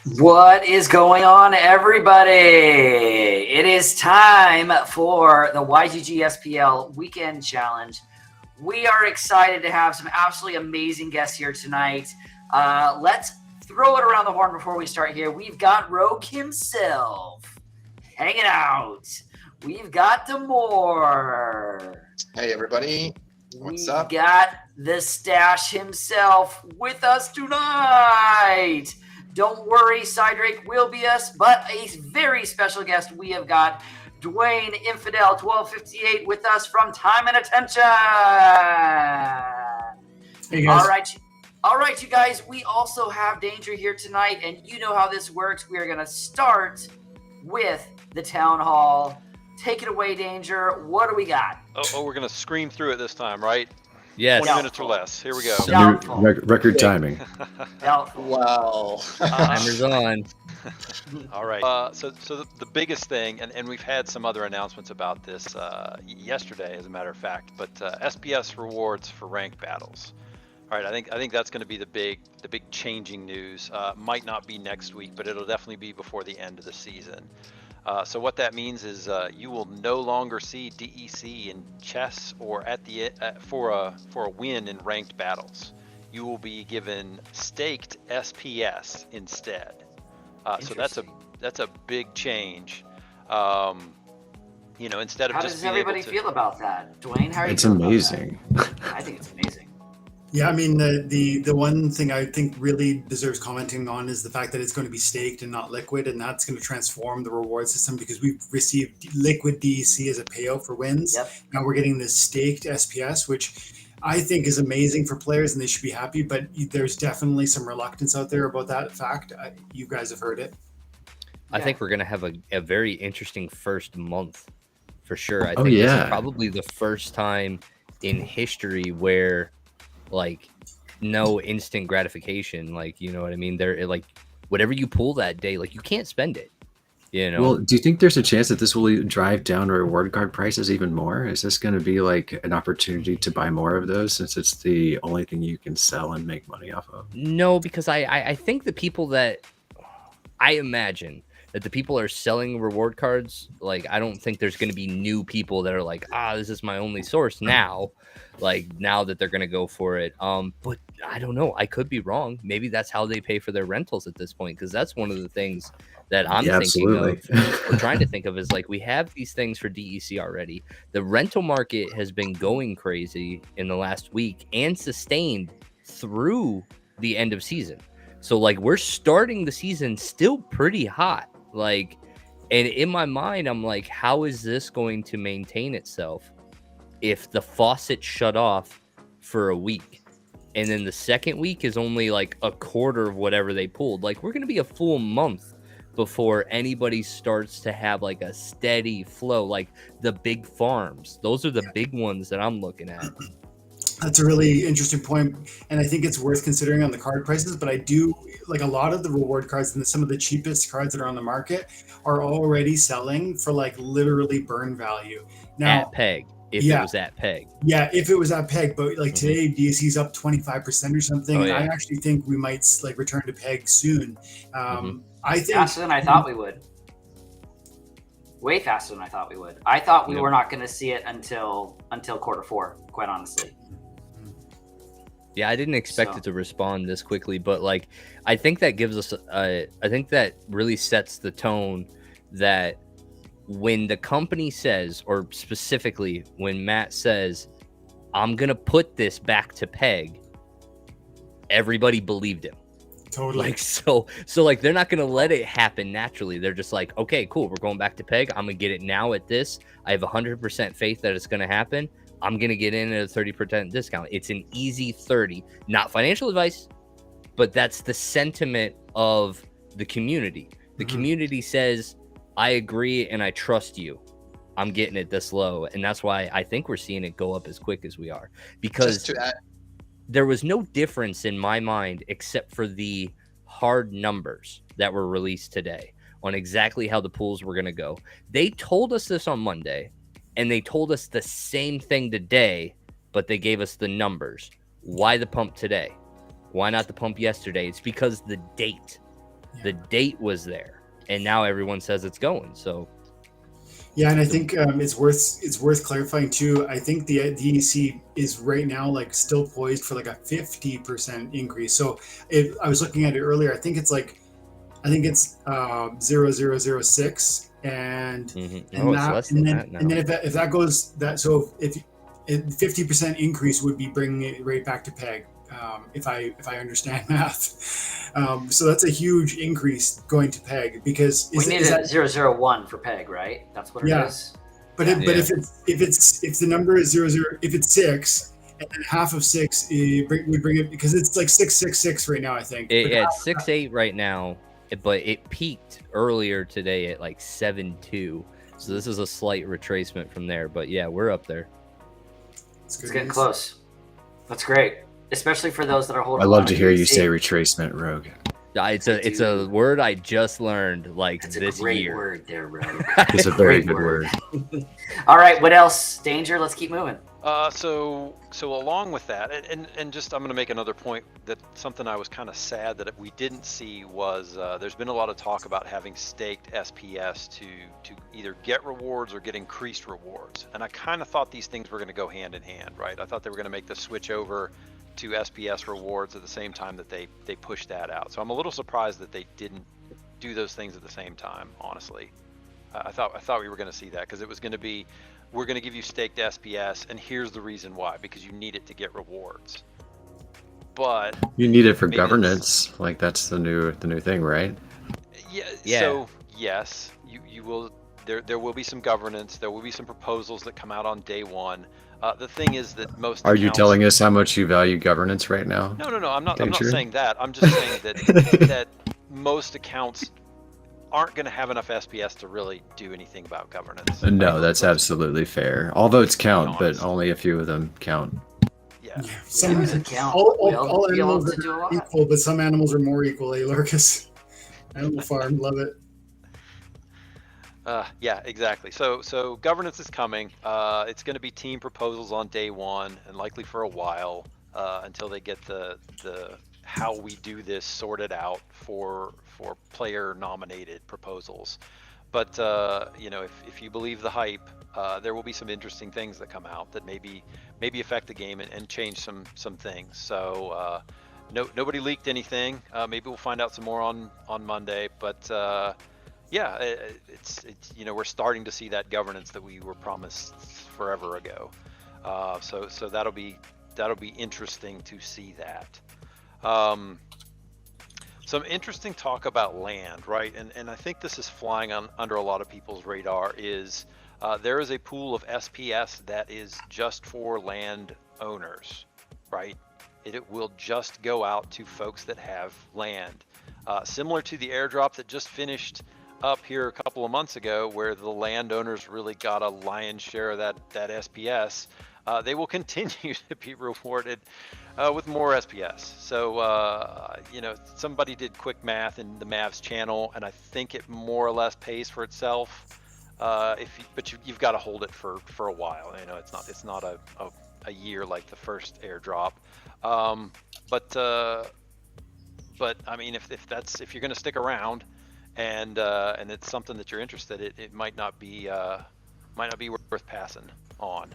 What is going on, everybody? It is time for the YGG SPL Weekend Challenge. We are excited to have some absolutely amazing guests here tonight. Let's throw it around the horn before we start here. We've got Rogue himself hanging out. We've got Damour. Hey, everybody. What's up? We've got the Stash himself with us tonight. Don't worry, Cydrake will be us, but a very special guest. We have got Dwayne Infidel 1258 with us from Time and Attention. Hey guys. All right, you guys. We also have Danger here tonight, and you know how this works. We are going to start with the Town Hall. Take it away, Danger. What do we got? Oh, we're going to scream through it this time, right? Yes. 20 minutes or less. Here we go. Record timing. Wow. Timer's on. All right. So the biggest thing, and we've had some other announcements about this yesterday, as a matter of fact, but SPS rewards for ranked battles. All right. I think that's going to be the big changing news. Might not be next week, but it'll definitely be before the end of the season. So what that means is you will no longer see DEC in chess or at the for a win in ranked battles. You will be given staked SPS instead. So that's a big change. Instead of how just does being everybody able to... feel about that, Dwayne? How are you? It's amazing. I think it's amazing. Yeah, I mean the one thing I think really deserves commenting on is the fact that it's going to be staked and not liquid, and that's going to transform the reward system because we've received liquid DEC as a payout for wins. Yep. Now we're getting this staked SPS, which I think is amazing for players and they should be happy, but there's definitely some reluctance out there about that fact. You guys have heard it. I think we're going to have a very interesting first month for sure. I think this is probably the first time in history where like no instant gratification, like, you know what I mean? They're like, whatever you pull that day, like you can't spend it, you know? Well, do you think there's a chance that this will drive down reward card prices even more? Is this going to be like an opportunity to buy more of those since it's the only thing you can sell and make money off of? No, because I think the people that I imagine that the people are selling reward cards, like, I don't think there's going to be new people that are like, this is my only source now. Like now that they're going to go for it. But I don't know. I could be wrong. Maybe that's how they pay for their rentals at this point. Cause that's one of the things that I'm thinking of or trying to think of is like, we have these things for DEC already. The rental market has been going crazy in the last week and sustained through the end of season. So like we're starting the season still pretty hot. Like, and in my mind, I'm like, how is this going to maintain itself if the faucet shut off for a week and then the second week is only like a quarter of whatever they pulled? Like we're going to be a full month before anybody starts to have like a steady flow, like the big farms. Those are the big ones that I'm looking at. That's a really interesting point, and I think it's worth considering on the card prices, but I do like a lot of the reward cards and some of the cheapest cards that are on the market are already selling for like literally burn value. Now, at peg. If it was at peg. Yeah, if it was at peg, but like today DSC's up 25% or something. Oh, yeah. I actually think we might like return to peg soon. I think faster than I thought we would. Way faster than I thought we would. I thought we were not going to see it until quarter four, quite honestly. Yeah, I didn't expect it to respond this quickly, but like I think that gives us I think that really sets the tone that when the company says, or specifically when Matt says, I'm going to put this back to peg, everybody believed him. Totally. Like, so like, they're not going to let it happen naturally. They're just like, okay, cool. We're going back to peg. I'm going to get it now at this. I have 100% faith that it's going to happen. I'm going to get in at a 30% discount. It's an easy 30, not financial advice, but that's the sentiment of the community. The community says, I agree and I trust you. I'm getting it this low. And that's why I think we're seeing it go up as quick as we are. Because there was no difference in my mind except for the hard numbers that were released today on exactly how the pools were going to go. They told us this on Monday, and they told us the same thing today, but they gave us the numbers. Why the pump today? Why not the pump yesterday? It's because the date. The date was there, and now everyone says it's going. So Yeah, and I think it's worth clarifying too. I think the DEC is right now like still poised for like a 50% increase. So I was looking at it earlier. I think it's 0006 and it's and less than that now. And then if that goes that, so if 50% increase would be bringing it right back to peg. If I understand math, so that's a huge increase going to peg because we need a 001 for peg, right? That's what it is. But if the number is 00, if it's 6 and then half of 6, we bring it because it's like 666 right now. I think it's 6.8 right now, but it peaked earlier today at like 7.2. So this is a slight retracement from there. But yeah, we're up there. It's getting close. That's great. Especially for those that are holding. I love to hear you say retracement, Rogue. It's a word I just learned like this year. It's a great word there, Rogue. It's a very good word. All right, what else? Danger. Let's keep moving. So along with that, and just I'm going to make another point that something I was kind of sad that we didn't see was there's been a lot of talk about having staked SPS to either get rewards or get increased rewards, and I kind of thought these things were going to go hand in hand, right? I thought they were going to make the switch over to SPS rewards at the same time that they pushed that out. So I'm a little surprised that they didn't do those things at the same time, honestly. I thought we were going to see that because it was going to be, we're going to give you staked SPS, and here's the reason why, because you need it to get rewards. But you need it for governance, like that's the new thing, right? Yeah. So yes, you will. There will be some governance. There will be some proposals that come out on day one. The thing is that most. Are you telling us how much you value governance right now? No. I'm not saying that. I'm just saying that that most accounts aren't going to have enough SPS to really do anything about governance. No, that's absolutely fair. All votes count, but only a few of them count. Yeah. Some count. All animals are equal, but some animals are more equal. Lorkus. Animal Farm, love it. Yeah, exactly. So governance is coming. It's going to be team proposals on day one, and likely for a while until they get the how we do this sorted out for player nominated proposals. But if you believe the hype, there will be some interesting things that come out that maybe affect the game and change some things. So nobody leaked anything. Maybe we'll find out some more on Monday, but. Yeah, it's we're starting to see that governance that we were promised forever ago. So that'll be interesting to see that. Some interesting talk about land, right? And I think this is flying under a lot of people's radar. Is there is a pool of SPS that is just for land owners, right? It will just go out to folks that have land, similar to the airdrop that just finished up here a couple of months ago, where the landowners really got a lion's share of that SPS. They will continue to be rewarded with more SPS. So somebody did quick math in the Mavs channel, and I think it more or less pays for itself. But you've got to hold it for a while. It's not a year like the first airdrop. But I mean, if you're going to stick around. And it's something that you're interested in, it might not be worth passing on.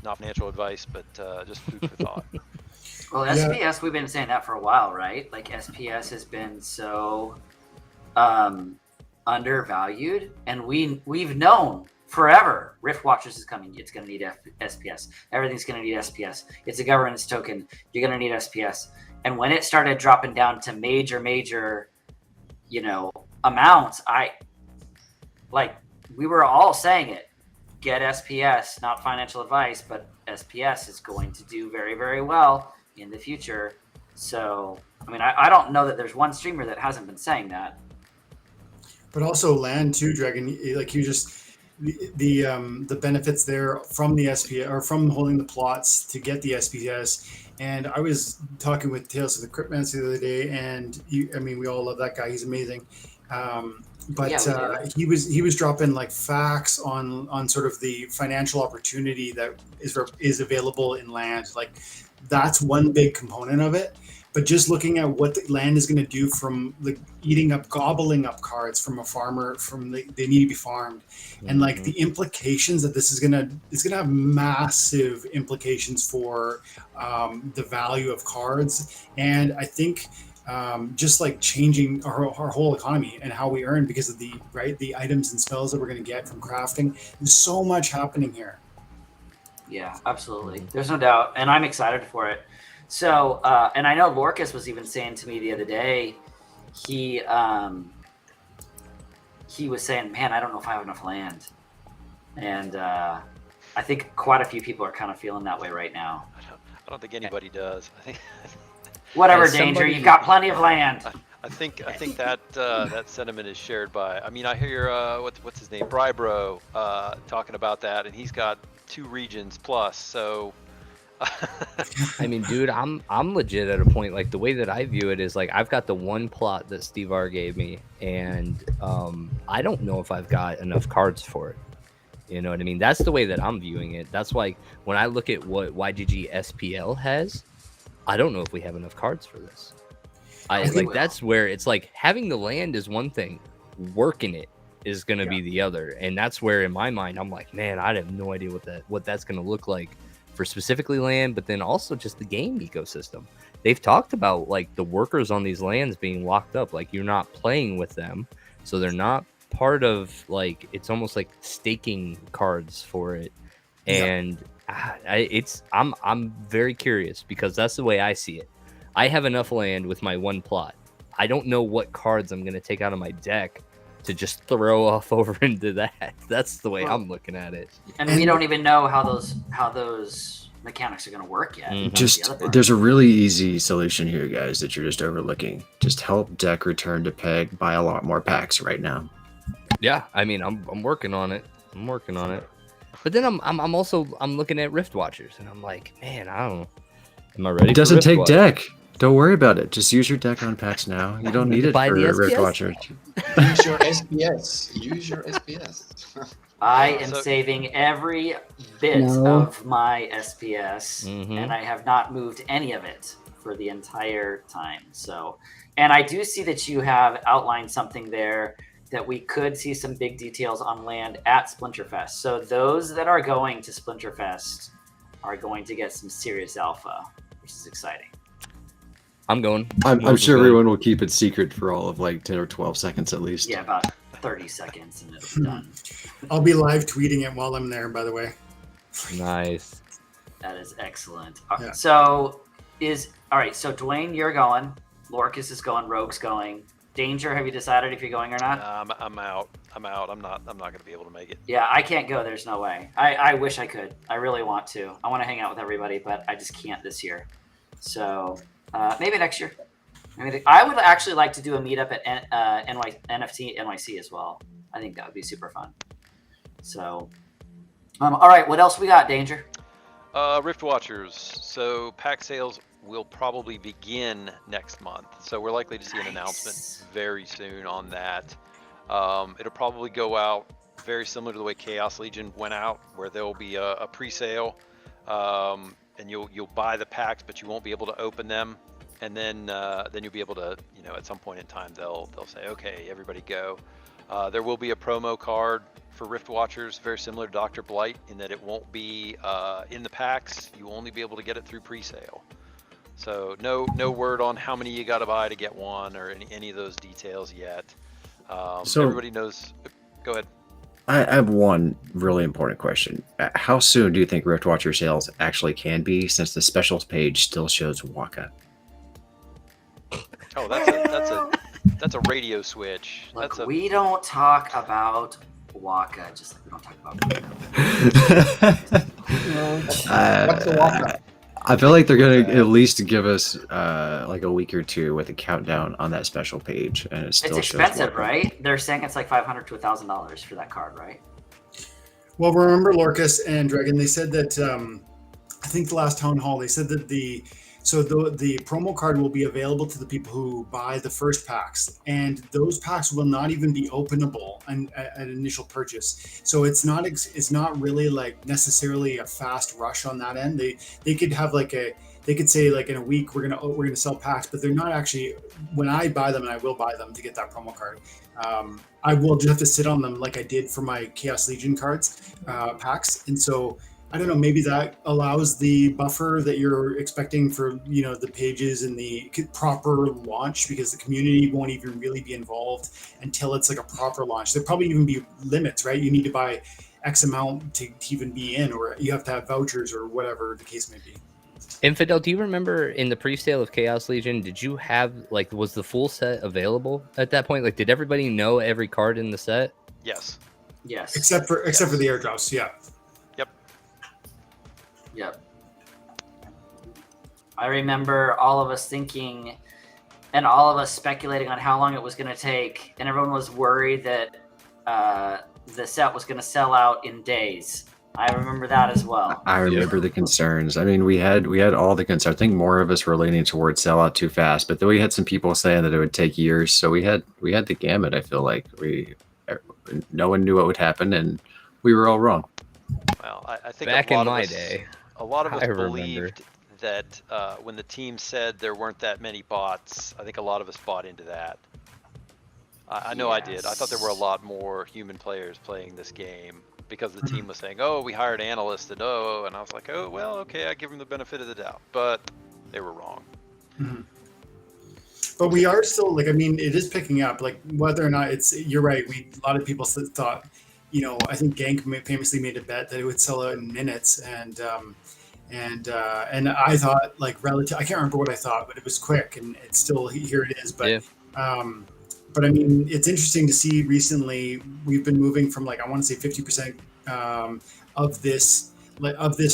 Not financial advice, but just food for thought. Well, SPS, we've been saying that for a while, right? Like SPS has been so undervalued, and we've known forever. Rift Watchers is coming. It's going to need SPS. Everything's going to need SPS. It's a governance token. You're going to need SPS. And when it started dropping down to major amounts, we were all saying it. Get SPS, not financial advice, but SPS is going to do very, very well in the future. So, I mean, I don't know that there's one streamer that hasn't been saying that. But also land too, Dragon. Like you just the benefits there from the SPS or from holding the plots to get the SPS. And I was talking with Tales of the Cryptmancer the other day, and we all love that guy. He's amazing. He was dropping like facts on sort of the financial opportunity that is available in land. Like that's one big component of it. but just looking at what the land is going to do from the gobbling up cards from a farmer, they need to be farmed, and like the implications that this is going to have massive implications for the value of cards. And I think just like changing our whole economy and how we earn because of the items and spells that we're going to get from crafting. There's so much happening here. Yeah, absolutely. There's no doubt. And I'm excited for it. So, and I know Lorkus was even saying to me the other day, he was saying, man, I don't know if I have enough land. And I think quite a few people are kind of feeling that way right now. I don't think anybody does. I think whatever, Danger, you've got plenty of land. I think that that sentiment is shared by. I mean, I hear what's his name, Brybro, talking about that, and he's got 2 regions plus. So, I mean, dude, I'm legit at a point. Like the way that I view it is like I've got the 1 plot that Steve R gave me, and I don't know if I've got enough cards for it. You know what I mean? That's the way that I'm viewing it. That's why when I look at what YGG SPL has, I don't know if we have enough cards for this. That's where it's like having the land is one thing, working it is going to be the other. And that's where in my mind, I'm like, man, I have no idea what that's going to look like for specifically land, but then also just the game ecosystem. They've talked about like the workers on these lands being locked up. Like you're not playing with them. So they're not part of like, it's almost like staking cards for it. And I'm very curious because that's the way I see it. I have enough land with my 1 plot. I don't know what cards I'm going to take out of my deck to just throw off over into that. That's the way I'm looking at it. And we don't even know how those mechanics are going to work yet. There's a really easy solution here, guys, that you're just overlooking. Just help deck return to peg, buy a lot more packs right now. Yeah, I mean, I'm working on it. But then I'm also looking at Rift Watchers, and I'm like, man, I don't know. Am I ready? It doesn't take deck. Don't worry about it. Just use your deck on packs now. You don't need it for Rift Watchers. Use your SPS. Use your SPS. I am saving every bit of my SPS, and I have not moved any of it for the entire time. So, and I do see that you have outlined something there that we could see some big details on land at Splinterfest. So those that are going to Splinterfest are going to get some serious alpha, which is exciting. I'm going. I'm sure everyone will keep it secret for all of like 10 or 12 seconds at least. Yeah, about 30 seconds and it'll be done. I'll be live tweeting it while I'm there, by the way. Nice. That is excellent. Yeah. So Dwayne, you're going. Lorkus is going. Rogue's going. Danger, have you decided if you're going or not? I'm out. I'm not going to be able to make it. Yeah, I can't go. There's no way. I wish I could. I really want to. I want to hang out with everybody, but I just can't this year. So maybe next year. I would actually like to do a meetup at NFT NYC as well. I think that would be super fun. So, all right, what else we got, Danger? Rift Watchers. So pack sales will probably begin next month. So we're likely to see an announcement very soon on that. It'll probably go out very similar to the way Chaos Legion went out, where there will be a pre-sale, and you'll buy the packs, but you won't be able to open them. And then you'll be able to, at some point in time, they'll say, okay, everybody go. There will be a promo card for Rift Watchers, very similar to Dr. Blight, in that it won't be in the packs. You will only be able to get it through pre-sale. So no word on how many you got to buy to get one or any of those details yet. So everybody knows. Go ahead. I have one really important question. How soon do you think Rift Watcher sales actually can be, since the specials page still shows Waka? Oh, that's a radio switch. Look, we don't talk about Waka, just like we don't talk about What's the Waka? I feel like they're going to at least give us like a week or two with a countdown on that special page, and it's expensive, right? They're saying it's like $500 to $1,000 for that card, right? Well, remember Lorkus and Dragon, they said that I think the last town hall, they said that the promo card will be available to the people who buy the first packs, and those packs will not even be openable at initial purchase. So it's not really like necessarily a fast rush on that end. They could have like they could say like in a week we're gonna sell packs, but they're not actually. When I buy them, and I will buy them to get that promo card, I will just have to sit on them like I did for my Chaos Legion cards packs, and so. I don't know, maybe that allows the buffer that you're expecting for, the pages and the proper launch, because the community won't even really be involved until it's like a proper launch. There'll probably even be limits, right? You need to buy X amount to even be in, or you have to have vouchers or whatever the case may be. Infidel, do you remember in the pre-sale of Chaos Legion, did you have, like, was the full set available at that point? Like, did everybody know every card in the set? Yes. Yes. Except for the airdrops, yeah. Yep. I remember all of us thinking and all of us speculating on how long it was going to take, and everyone was worried that the set was going to sell out in days. I remember that as well. I remember the concerns. I mean, we had all the concerns. I think more of us were leaning towards sell out too fast, but then we had some people saying that it would take years. So we had the gamut. I feel like no one knew what would happen, and we were all wrong. Well, I think Back in my day, a lot of us I remember. believed that when the team said there weren't that many bots, I think a lot of us bought into that. I know I did. I thought there were a lot more human players playing this game because the team was saying, "Oh, we hired analysts," and and I was like, "Oh, well, okay, I give them the benefit of the doubt," but they were wrong. Mm-hmm. But we are still like, I mean, it is picking up. Like whether or not you're right. A lot of people thought. I think Gank famously made a bet that it would sell out in minutes, and I thought like relative. I can't remember what I thought, but it was quick, and it's still here. It is, but but I mean, it's interesting to see. Recently, we've been moving from like I want to say 50% of this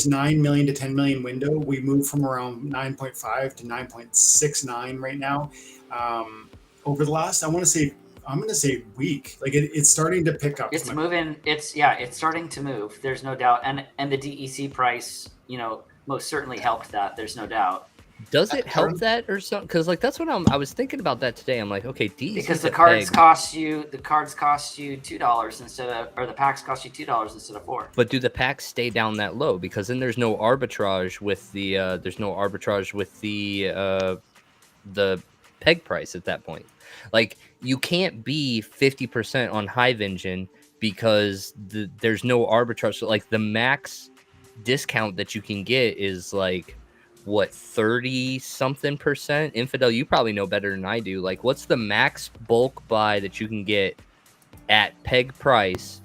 9 million to 10 million window. We moved from around 9.5 to 9.69 right now. Over the last, I'm going to say week. Like it's starting to pick up. It's moving. It's starting to move. There's no doubt. And the DEC price, most certainly helped that. There's no doubt. Does it help that or something? Because like that's what I was thinking about that today. I'm like, okay, DEC because the cards cost you $2 instead of, or the packs cost you $2 instead of $4. But do the packs stay down that low? Because then there's no arbitrage with the peg price at that point. Like you can't be 50% on Hive Engine because there's no arbitrage. So like the max discount that you can get is like what 30 something percent. Infidel, you probably know better than I do. Like what's the max bulk buy that you can get at peg price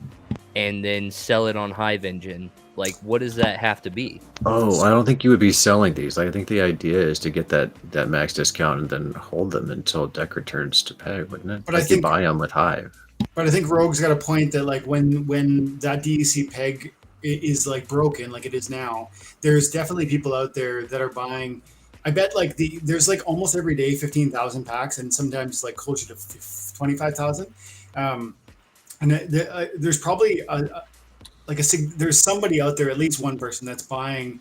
and then sell it on Hive Engine? Like what does that have to be? Oh, I don't think you would be selling these. I think the idea is to get that max discount and then hold them until deck returns to peg, wouldn't it? But like I think you buy them with Hive. But I think Rogue's got a point that like when that DEC peg is like broken, like it is now, there's definitely people out there that are buying. I bet like there's like almost every day 15,000 packs, and sometimes like closer to 25,000. And there's probably there's somebody out there, at least one person that's buying,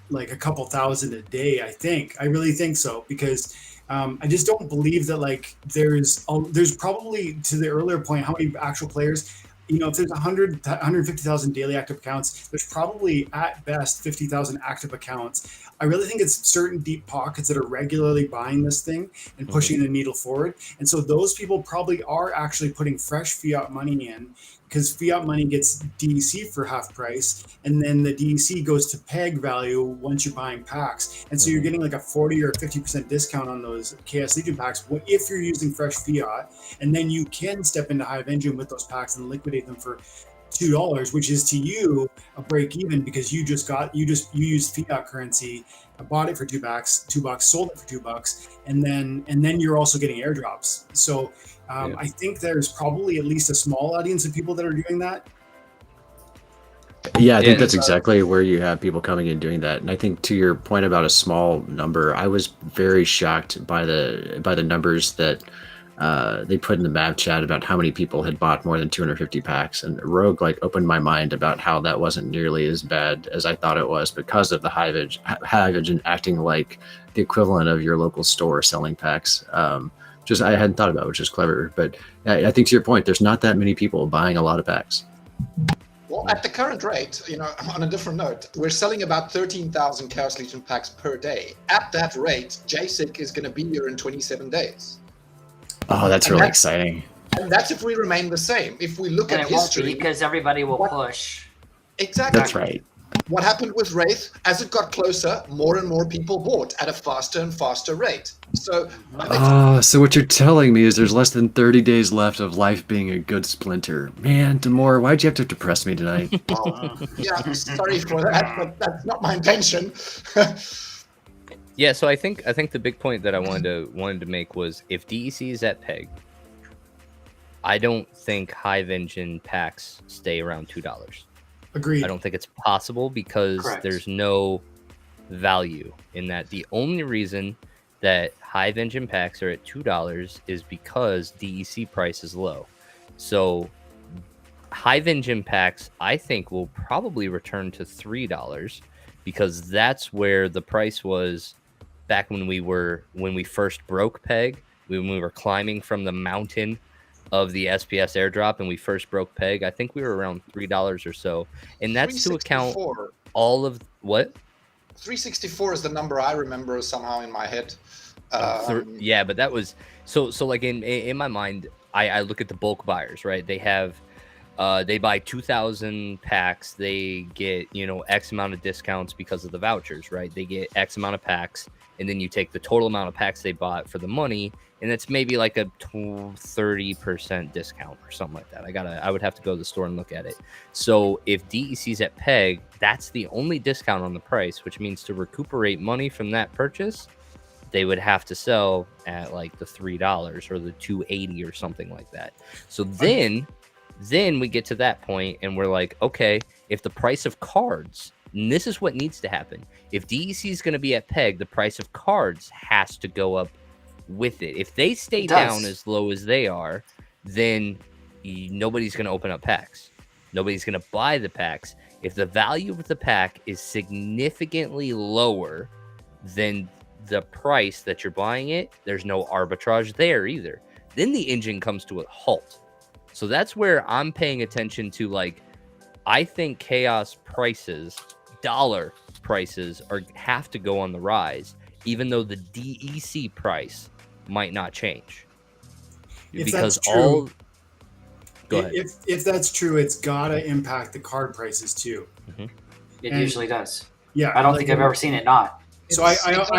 like a couple thousand a day. I really think so, because I just don't believe that like there's probably, to the earlier point, how many actual players. If there's 150,000 daily active accounts, there's probably at best 50,000 active accounts. I really think it's certain deep pockets that are regularly buying this thing and pushing the needle forward. And so those people probably are actually putting fresh fiat money in, because fiat money gets DEC for half price, and then the DEC goes to peg value once you're buying packs. And so you're getting like a 40 or 50% discount on those Chaos Legion packs if you're using fresh fiat, and then you can step into Hive Engine with those packs and liquidate them for $2, which is to you a break even, because you used fiat currency, bought it for $2, sold it for $2, and then you're also getting airdrops. So I think there's probably at least a small audience of people that are doing that. Yeah, I think that's exactly where you have people coming in doing that. And I think to your point about a small number, I was very shocked by the numbers that they put in the map chat about how many people had bought more than 250 packs. And Rogue opened my mind about how that wasn't nearly as bad as I thought it was, because of the Hive Engine acting like the equivalent of your local store selling packs. Just I hadn't thought about, which is clever. But I think to your point, there's not that many people buying a lot of packs. Well, at the current rate, on a different note, we're selling about 13,000 Chaos Legion packs per day. At that rate, JSIC is going to be here in 27 days. Oh, that's And really that's- exciting. And that's if we remain the same. If we look And at it won't history, be because everybody will What- push. exactly. That's right. What happened with Wraith, as it got closer, more and more people bought at a faster and faster rate. So, I think Oh, so what you're telling me is there's less than 30 days left of life being a good splinter. Man, Damour, why'd you have to depress me tonight? yeah, sorry for that, but that's not my intention. Yeah, so I think the big point that I wanted to make was if DEC is at peg, I don't think Hive Engine packs stay around $2. Agreed. I don't think it's possible because Correct. there's no value in that. The only reason that Hive Engine packs are at $2 is because DEC price is low. So Hive Engine packs, I think, will probably return to $3 because that's where the price was back when we first broke peg, when we were climbing from the mountain of the SPS airdrop and we first broke peg. I think we were around $3 or so, and that's to account 364. all of what 364 is the number I remember somehow in my head. yeah, but that was so like in my mind, I look at the bulk buyers, right? They have they buy 2,000 packs, they get X amount of discounts because of the vouchers, right? They get X amount of packs, and then you take the total amount of packs they bought for the money, and it's maybe like a 30% discount or something like that. I would have to go to the store and look at it. So if DEC's at peg, that's the only discount on the price, which means to recuperate money from that purchase, they would have to sell at like the $3 or the $2.80 or something like that. So then we get to that point and we're like, okay, if the price of cards, and this is what needs to happen, if DEC is going to be at peg, the price of cards has to go up with it. If they stay down as low as they are, then nobody's going to open up packs. Nobody's going to buy the packs. If the value of the pack is significantly lower than the price that you're buying it, there's no arbitrage there either. Then the engine comes to a halt. So that's where I'm paying attention to, like, I think chaos prices, dollar prices, have to go on the rise, even though the DEC price might not change. If because that's true, go ahead. If that's true, it's gotta impact the card prices too. It And- usually does. Yeah, I don't like, think I've ever seen it not. So I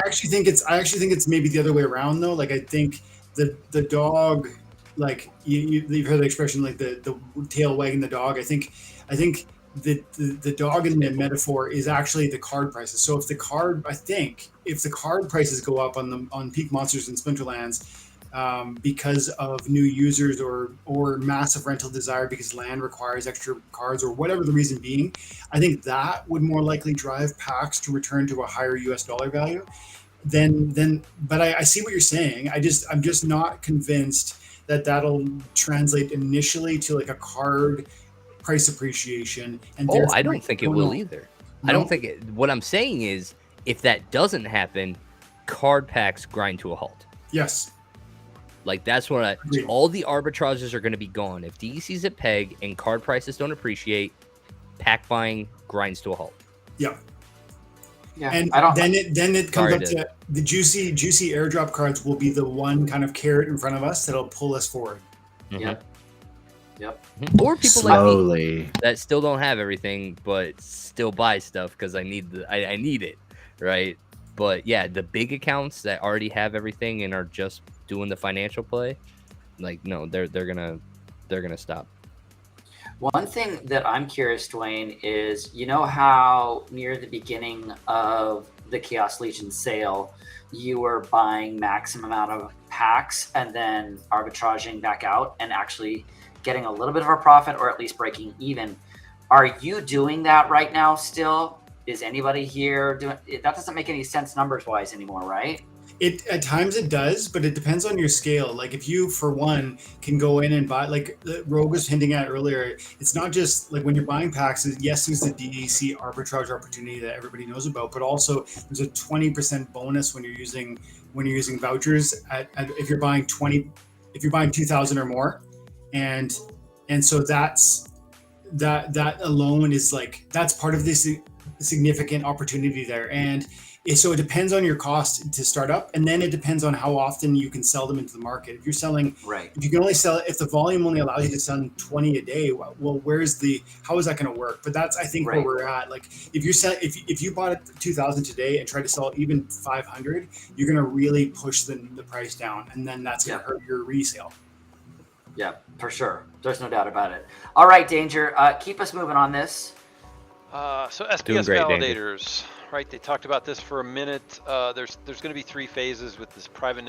actually think it's maybe the other way around though. Like I think the dog, like you've heard the expression like the tail wagging the dog. I think the dog in the metaphor is actually the card prices. So if the card prices go up on Peak Monsters and Splinterlands because of new users or massive rental desire because land requires extra cards or whatever the reason being, I think that would more likely drive packs to return to a higher US dollar value. But I see what you're saying. I'm just not convinced that that'll translate initially to like a card price appreciation. And I don't think it will either. No? I don't think it. What I'm saying is, if that doesn't happen, card packs grind to a halt. Yes. Like that's what Agreed. all the arbitrages are going to be gone. If DEC's at peg and card prices don't appreciate, pack buying grinds to a halt. Yeah. Yeah, And I don't. then it comes Sorry up to the juicy airdrop cards will be the one kind of carrot in front of us that'll pull us forward. Yep. Yep. Or people like me Slowly. that still don't have everything but still buy stuff because I need I need it, right? But yeah, the big accounts that already have everything and are just doing the financial play, like no, they're gonna stop. One thing that I'm curious, Dwayne, is how near the beginning of the Chaos Legion sale, you were buying maximum amount of packs and then arbitraging back out and actually getting a little bit of a profit or at least breaking even. Are you doing that right now still? Is anybody here doing it? That doesn't make any sense numbers wise anymore, right? It at times it does, but it depends on your scale. Like if you, for one, can go in and buy, like Rogue was hinting at earlier, it's not just like when you're buying packs. Yes, there's the DEC arbitrage opportunity that everybody knows about, but also there's a 20% bonus when you're using vouchers if you're buying 2,000 or more, and so that's that alone is like, that's part of this significant opportunity there. And so it depends on your cost to start up, and then it depends on how often you can sell them into the market. If you're selling, Right. if you can only sell, if the volume only allows you to sell 20 a day, well, how is that going to work? But that's, I think, Right. where we're at. Like if you're selling, if you bought it 2,000 today and try to sell even 500, you're going to really push the price down, and then that's going to hurt your resale. Yeah, for sure. There's no doubt about it. All right, Danger, keep us moving on this. So SPS great, validators, right? They talked about this for a minute. There's going to be 3 phases with this private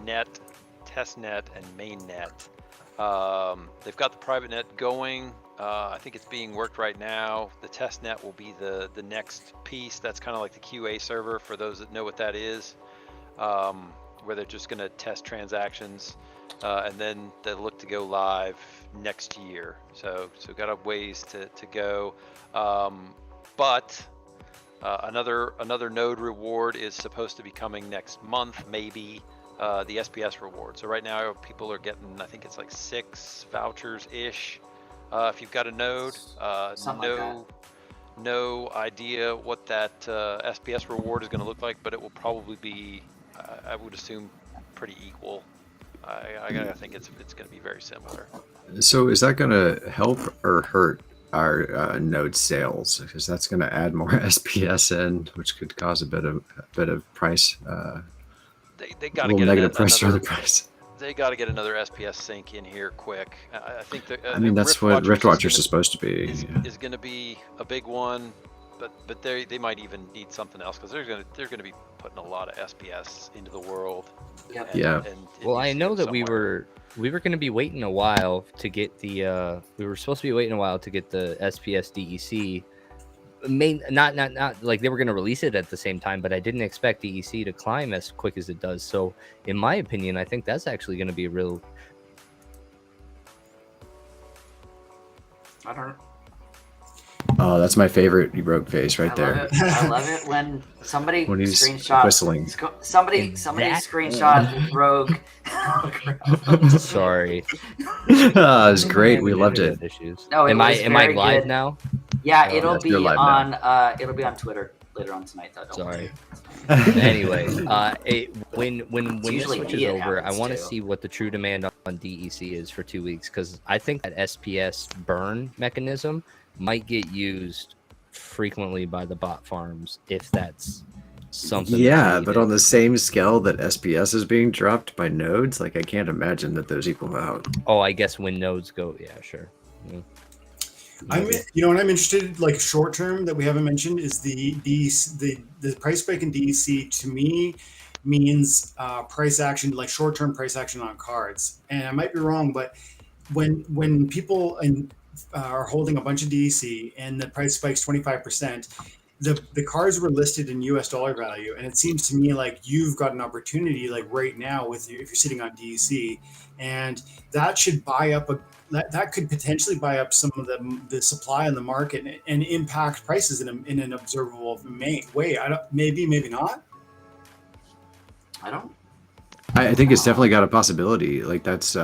net, test net, and main net. They've got the private net going. I think it's being worked right now. The test net will be the next piece. That's kind of like the QA server for those that know what that is, where they're just going to test transactions. And then they look to go live next year. So got a ways to go. But another node reward is supposed to be coming next month, maybe, the SPS reward. So right now people are getting, I think it's like 6 vouchers-ish if you've got a node. No idea what that SPS reward is going to look like, but it will probably be, I would assume, pretty equal. I think it's going to be very similar. So is that going to help or hurt our node sales? Because that's going to add more SPS in, which could cause a bit of price. They got to get negative pressure on the price. They got to get another SPS sync in here quick. I think that. I mean, that's what Rift Watcher's supposed to be. Is going to be a big one, but they might even need something else, because they're going to be putting a lot of SPS into the world. Yep. And Well, I know that somewhere. we were going to be waiting a while to get the we were supposed to be waiting a while to get the SPS DEC. Not like they were going to release it at the same time, but I didn't expect DEC to climb as quick as it does. So, in my opinion, I think that's actually going to be a real. I don't know. Oh, that's my favorite rogue face right there. I love it when somebody When he's screenshot whistling. Somebody That- screenshot Rogue. Sorry, It was great. We loved it. Issues. No, it am was I very live good. now? Yeah, Oh, it'll yes, be you're live on Twitter later on tonight. Though. Don't Sorry. worry. Anyway, when this usually switches me it over, I happens want to too. see what the true demand on DEC is for 2 weeks, because I think that SPS burn mechanism might get used frequently by the bot farms if that's something. Yeah, that's but on the same scale that SPS is being dropped by nodes, like I can't imagine that those equal out. Oh, I guess when nodes go, yeah, sure. Yeah. You know what I'm interested, like short term that we haven't mentioned, is the price spike in DEC to me means price action, like short term price action on cards. And I might be wrong, but when people are holding a bunch of DEC and the price spikes 25%, the cards were listed in US dollar value, and it seems to me like you've got an opportunity, like right now, if you're sitting on DEC, and that should buy up that could potentially buy up some of the supply in the market and impact prices in an observable way. Maybe not. I think it's definitely got a possibility. Like that's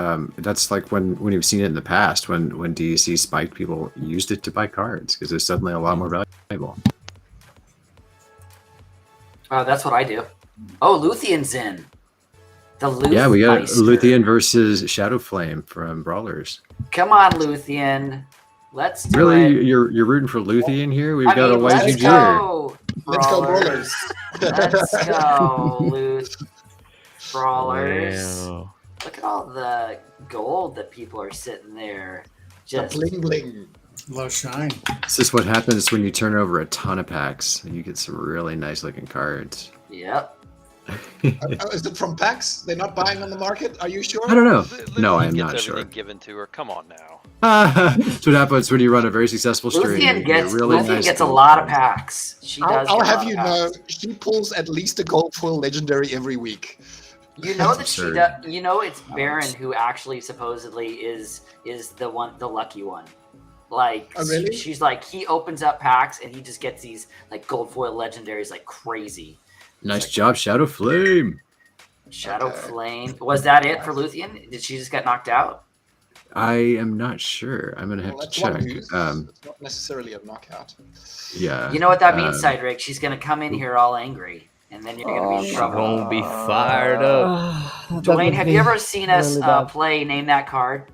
like when you've seen it in the past when DEC spiked, people used it to buy cards because it's suddenly a lot more valuable. That's what I do. Oh, Luthien's in. The Luth Yeah, we got Meister. Luthien versus Shadow Flame from Brawlers. Come on, Luthien. Let's do Really, it. you're rooting for Luthien here? We've I got mean, a let's YGG. go, Let's go, Brawlers. Brawlers. Let's go, Luth. Brawlers. Wow. Look at all the gold that people are sitting there. The Just bling bling. Low shine. This is what happens when you turn over a ton of packs. You get some really nice looking cards. yep. Is it from packs? They're not buying on the market? Are you sure? I don't know. Luthien No, I'm gets not everything sure. given to her. Come on now. That's what happens when you run a very successful stream. Luthien You get gets really Luthien nice gets a gold lot of cards. packs. She does. I'll get a have lot you of know, packs. she pulls at least a gold foil legendary every week. You know that That's she absurd. does. You know it's Baron who actually supposedly is the lucky one. Like Oh, really? she's like, he opens up packs and he just gets these like gold foil legendaries like crazy. Nice job, Shadow Flame. Shadow Okay. Flame. Was that it for Luthien? Did she just get knocked out? I am not sure. I'm gonna have Well, to that's one check. news. It's not necessarily a knockout. Yeah. You know what that means, Cydrake? She's gonna come in here all angry, and then you're gonna be in She's trouble. gonna be fired up. Dwayne, have you ever seen us play Name That Card?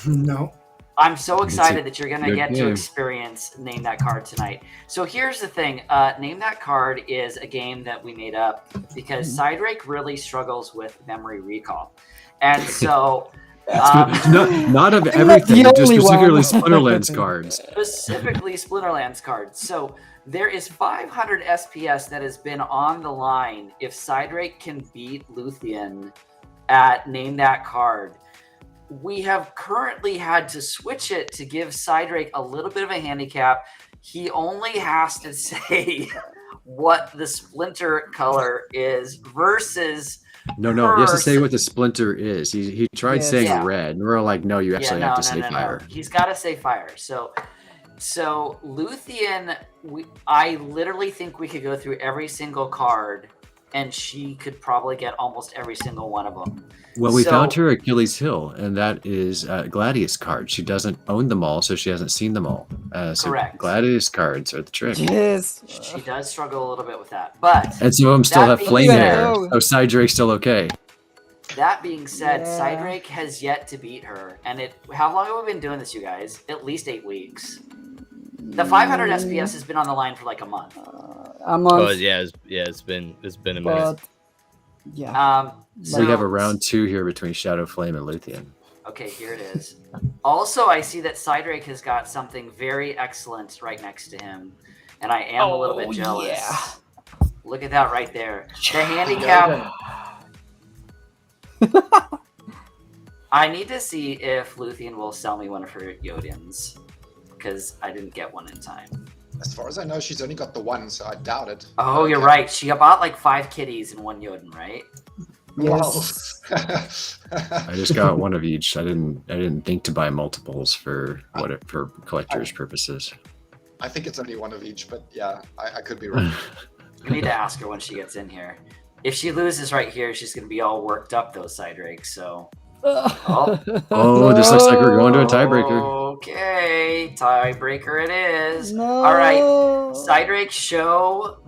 No. I'm so excited that you're going to good get to game. experience Name That Card tonight. So here's the thing. Name That Card is a game that we made up because Cydrake really struggles with memory recall. And so... not of everything, just specifically Splinterlands cards. Specifically Splinterlands cards. So there is 500 SPS that has been on the line if Cydrake can beat Luthien at Name That Card. We have currently had to switch it to give Cydrake a little bit of a handicap. He only has to say what the splinter color is versus No, he has to say what the splinter is. He tried saying red, and we're all like, no, you actually have to say fire. No. He's got to say fire. So Luthien, I literally think we could go through every single card, and she could probably get almost every single one of them. Well, we found her Achilles heel, and that is Gladius cards. She doesn't own them all, so she hasn't seen them all. So correct. Gladius cards are the trick. Yes. She does struggle a little bit with that, but and some of them still have flame hair, so Cydrake's still okay. That being said, Cydrake has yet to beat her, and how long have we been doing this, you guys? At least 8 weeks. The 500 SPS has been on the line for like a month. A month. Oh it's been a minute. Yeah. We have a round 2 here between Shadow Flame and Luthien. Okay, here it is. Also, I see that Cydrake has got something very excellent right next to him, and I am a little bit jealous. Yeah. Look at that right there. The handicap. I need to see if Luthien will sell me one of her Jodins, because I didn't get one in time. As far as I know, she's only got the one, so I doubt it. Oh, you're right. She bought like 5 kitties and 1 Jodin, right? Yes. I just got one of each. I didn't think to buy multiples for collectors' purposes. I think it's only one of each, but yeah, I could be wrong. You need to ask her when she gets in here. If she loses right here, she's going to be all worked up, though, Cydrake. So, this looks like we're going to a tiebreaker. Okay, tiebreaker it is. No. All right, Cydrake, show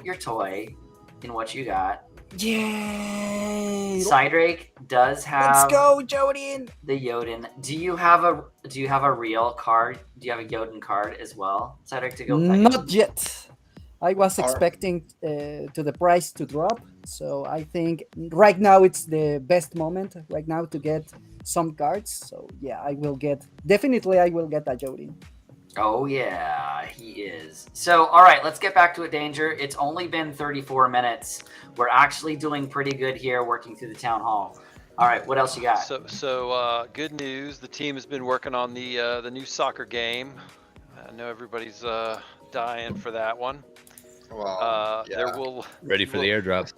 your toy in what you got. Yay! Cydrake does have. Let's go, Jodin. The Jodin. Do you have a real card? Do you have a Jodin card as well, Cydrake, to go with that? Not yet. I was expecting to the price to drop, so I think right now it's the best moment right now to get some cards. So yeah, I will get a Jodin. Oh yeah, he is. So all right, let's get back to it, Danger. It's only been 34 minutes. We're actually doing pretty good here, working through the town hall. All right, what else you got? So good news. The team has been working on the new soccer game. I know everybody's dying for that one. Well, Ready for the airdrop.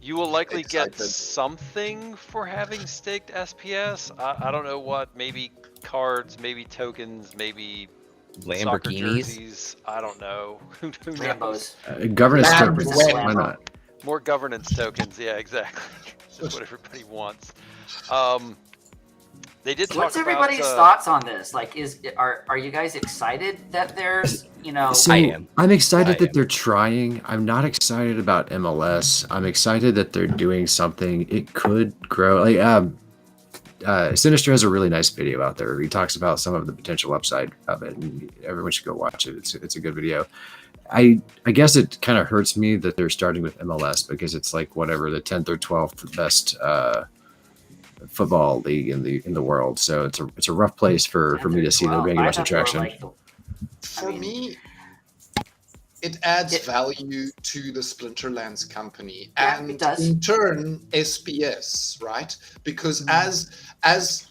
You will likely get something for having staked SPS. I don't know what. Maybe cards, maybe tokens, maybe soccer jerseys. I don't know. Who knows? Governance tokens. Why not? More governance tokens. Yeah, exactly. That's what everybody wants. They did. What's everybody's thoughts on this? Like, are you guys excited that there's, So I am. I'm excited that they're trying. I'm not excited about MLS. I'm excited that they're doing something. It could grow. Like, Sinister has a really nice video out there. He talks about some of the potential upside of it, and everyone should go watch it. It's a good video. I guess it kind of hurts me that they're starting with MLS because it's like whatever the 10th or 12th best football league in the world. So it's a rough place for me to see there being much attraction. For me, it adds value to the Splinterlands company, and in turn SPS, right? Because as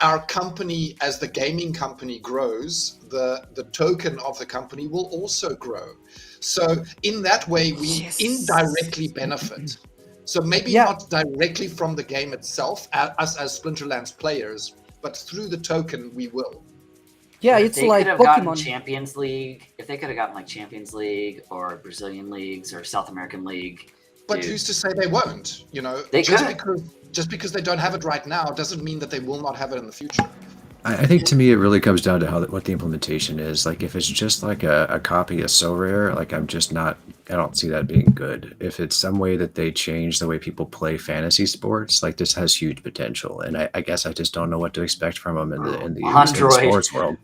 our company, as the gaming company grows, the token of the company will also grow. So in that way, we indirectly benefit. So maybe not directly from the game itself, us as Splinterlands players, but through the token, we will. Yeah, it's like Pokemon. Gotten Champions League, if they could have gotten like Champions League or Brazilian leagues or South American League. But who's to say they won't? They just because they don't have it right now doesn't mean that they will not have it in the future. I think to me it really comes down to what the implementation is. Like if it's just like a copy of Sorare, like I don't see that being good. If it's some way that they change the way people play fantasy sports, like this has huge potential. And I guess I just don't know what to expect from them in the sports world.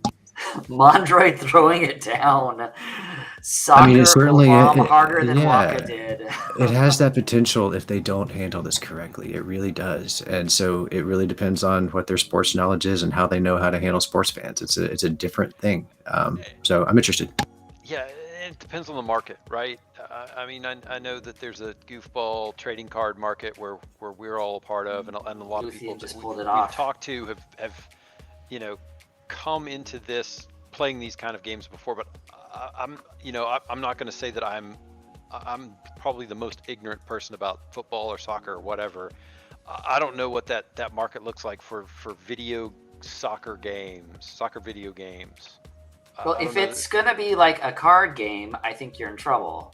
Mondroid throwing it down. Soccer it's certainly harder than Waka did. It has that potential if they don't handle this correctly. It really does. And so it really depends on what their sports knowledge is and how they know how to handle sports fans. It's a different thing. So I'm interested. Yeah, it depends on the market, right? I know that there's a goofball trading card market where we're all a part of, and a lot of people that we've talked to have come into this playing these kind of games before, but I'm not going to say that I'm probably the most ignorant person about football or soccer or whatever. I don't know what that market looks like for soccer video games. Well, if it's going to be like a card game, I think you're in trouble.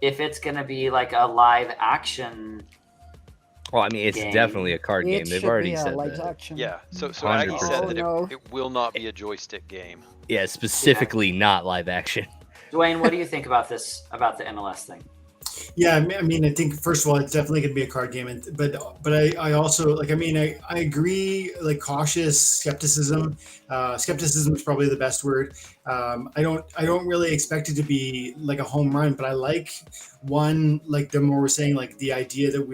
If it's going to be like a live action Well, it's definitely a card game. They've already said that. Action. Yeah, so Aggie said that it will not be a joystick game. Yeah, specifically not live action. Dwayne, what do you think about the MLS thing? Yeah, I think first of all, it's definitely going to be a card game, but I also I agree, like cautious skepticism. Skepticism is probably the best word. I don't really expect it to be like a home run, but I like Damour was saying, like the idea that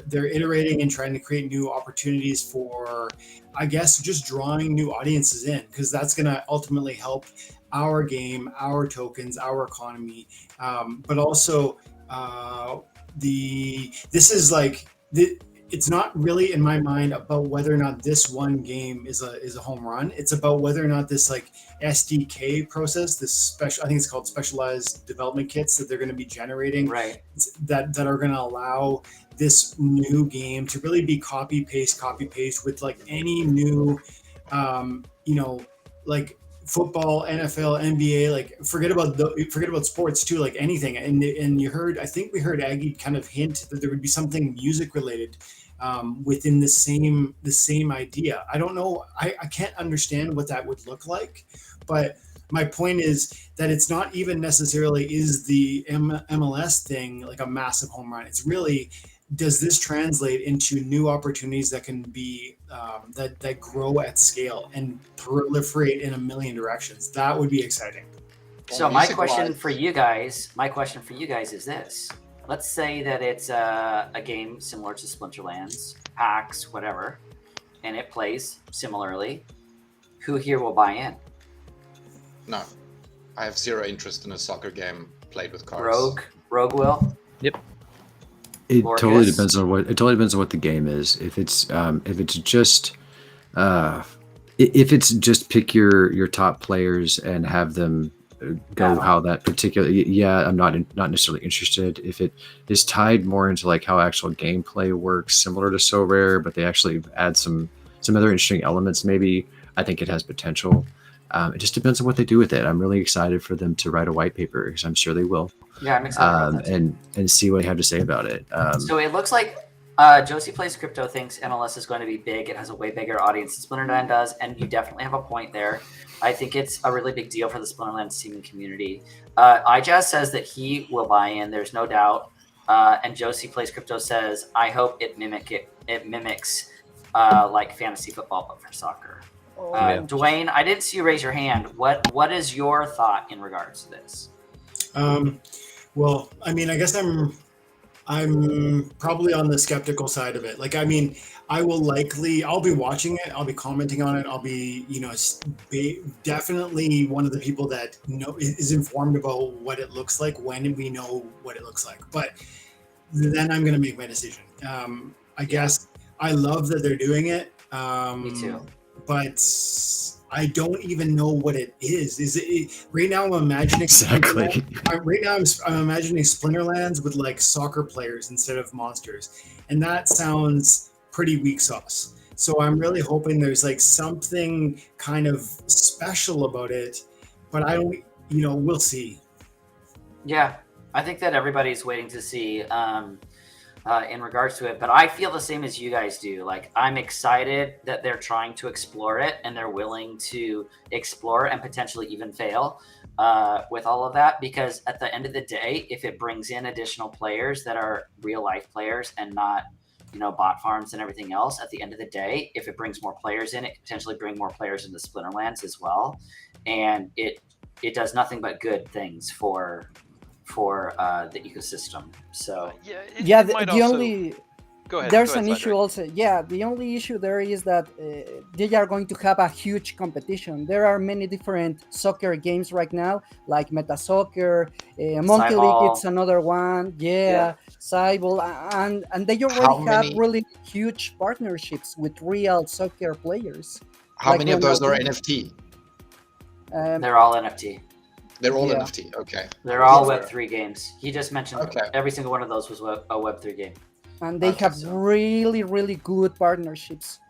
they're iterating and trying to create new opportunities for, I guess, just drawing new audiences in, because that's going to ultimately help our game, our tokens, our economy, but also it's not really in my mind about whether or not this one game is a home run. It's about whether or not this like SDK process, this special, I think it's called specialized development kits that they're going to be generating, right? That are going to allow this new game to really be copy paste with like any new, like football, NFL, NBA, like forget about sports too, like anything. And I think we heard Aggie kind of hint that there would be something music related within the same idea. I don't know. I can't understand what that would look like, but my point is that it's not even necessarily is the MLS thing like a massive home run. It's really, does this translate into new opportunities that can be that grow at scale and proliferate in a million directions? That would be exciting. So my question for you guys is this: let's say that it's a game similar to Splinterlands, PAX, whatever, and it plays similarly. Who here will buy in? No, I have zero interest in a soccer game played with cards. Rogue will. Yep. It totally depends on what the game is. If it's just pick your top players and have them go how that particular, I'm not necessarily interested. If it is tied more into like how actual gameplay works, similar to So Rare, but they actually add some other interesting elements, maybe, I think it has potential. It just depends on what they do with it. I'm really excited for them to write a white paper, because I'm sure they will. Yeah, I'm excited about that and see what they have to say about it. So it looks like Josie Plays Crypto thinks MLS is going to be big. It has a way bigger audience than Splinterland does, and you definitely have a point there. I think it's a really big deal for the Splinterlands team and community. iJazz says that he will buy in. There's no doubt. And Josie Plays Crypto says, I hope it mimics like fantasy football, but for soccer. Dwayne, I didn't see you raise your hand. What is your thought in regards to this? Well, I guess I'm probably on the skeptical side of it. Like, I'll be watching it. I'll be commenting on it. I'll be, definitely one of the people that is informed about what it looks like when we know what it looks like. But then I'm going to make my decision. I guess I love that they're doing it. Me too. But I don't even know what it is. Is it right now? I'm imagining exactly. Right now, I'm imagining Splinterlands with like soccer players instead of monsters, and that sounds pretty weak sauce. So I'm really hoping there's like something kind of special about it, but I don't. We'll see. Yeah, I think that everybody's waiting to see. in regards to it, but I feel the same as you guys do. Like, I'm excited that they're trying to explore it and they're willing to explore and potentially even fail with all of that, because at the end of the day, if it brings in additional players that are real life players and not, you know, bot farms and everything else, at the end of the day, if it brings more players in, it can potentially bring more players into Splinterlands as well, and it does nothing but good things for the ecosystem. So yeah, it might the also... only Go ahead. there's go ahead, an issue Cydrake. also. Yeah, the only issue there is that they are going to have a huge competition. There are many different soccer games right now, like Meta Soccer, Monkey League. Cyball. It's another one. Yeah. Cyball, and they How already have many- really huge partnerships with real soccer players. How Like many of those are Ronaldo. NFT? they're all NFT. They're all Yeah. NFT. Okay. They're all Yeah. Web3 games. He just mentioned Okay. every single one of those was a Web3 game. And they Okay, have so- really, really good partnerships.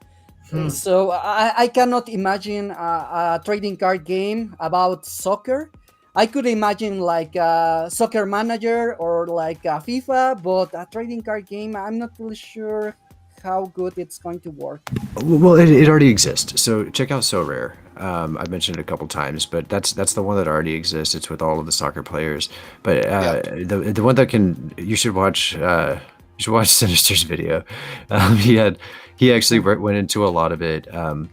So I cannot imagine a trading card game about soccer. I could imagine like a Soccer Manager or like a FIFA, but a trading card game, I'm not really sure how good it's going to work. Well, it already exists. So check out So Rare. I've mentioned it a couple times, but that's the one that already exists. It's with all of the soccer players. But the one that you should watch. You should watch Sinister's video. He actually went into a lot of it.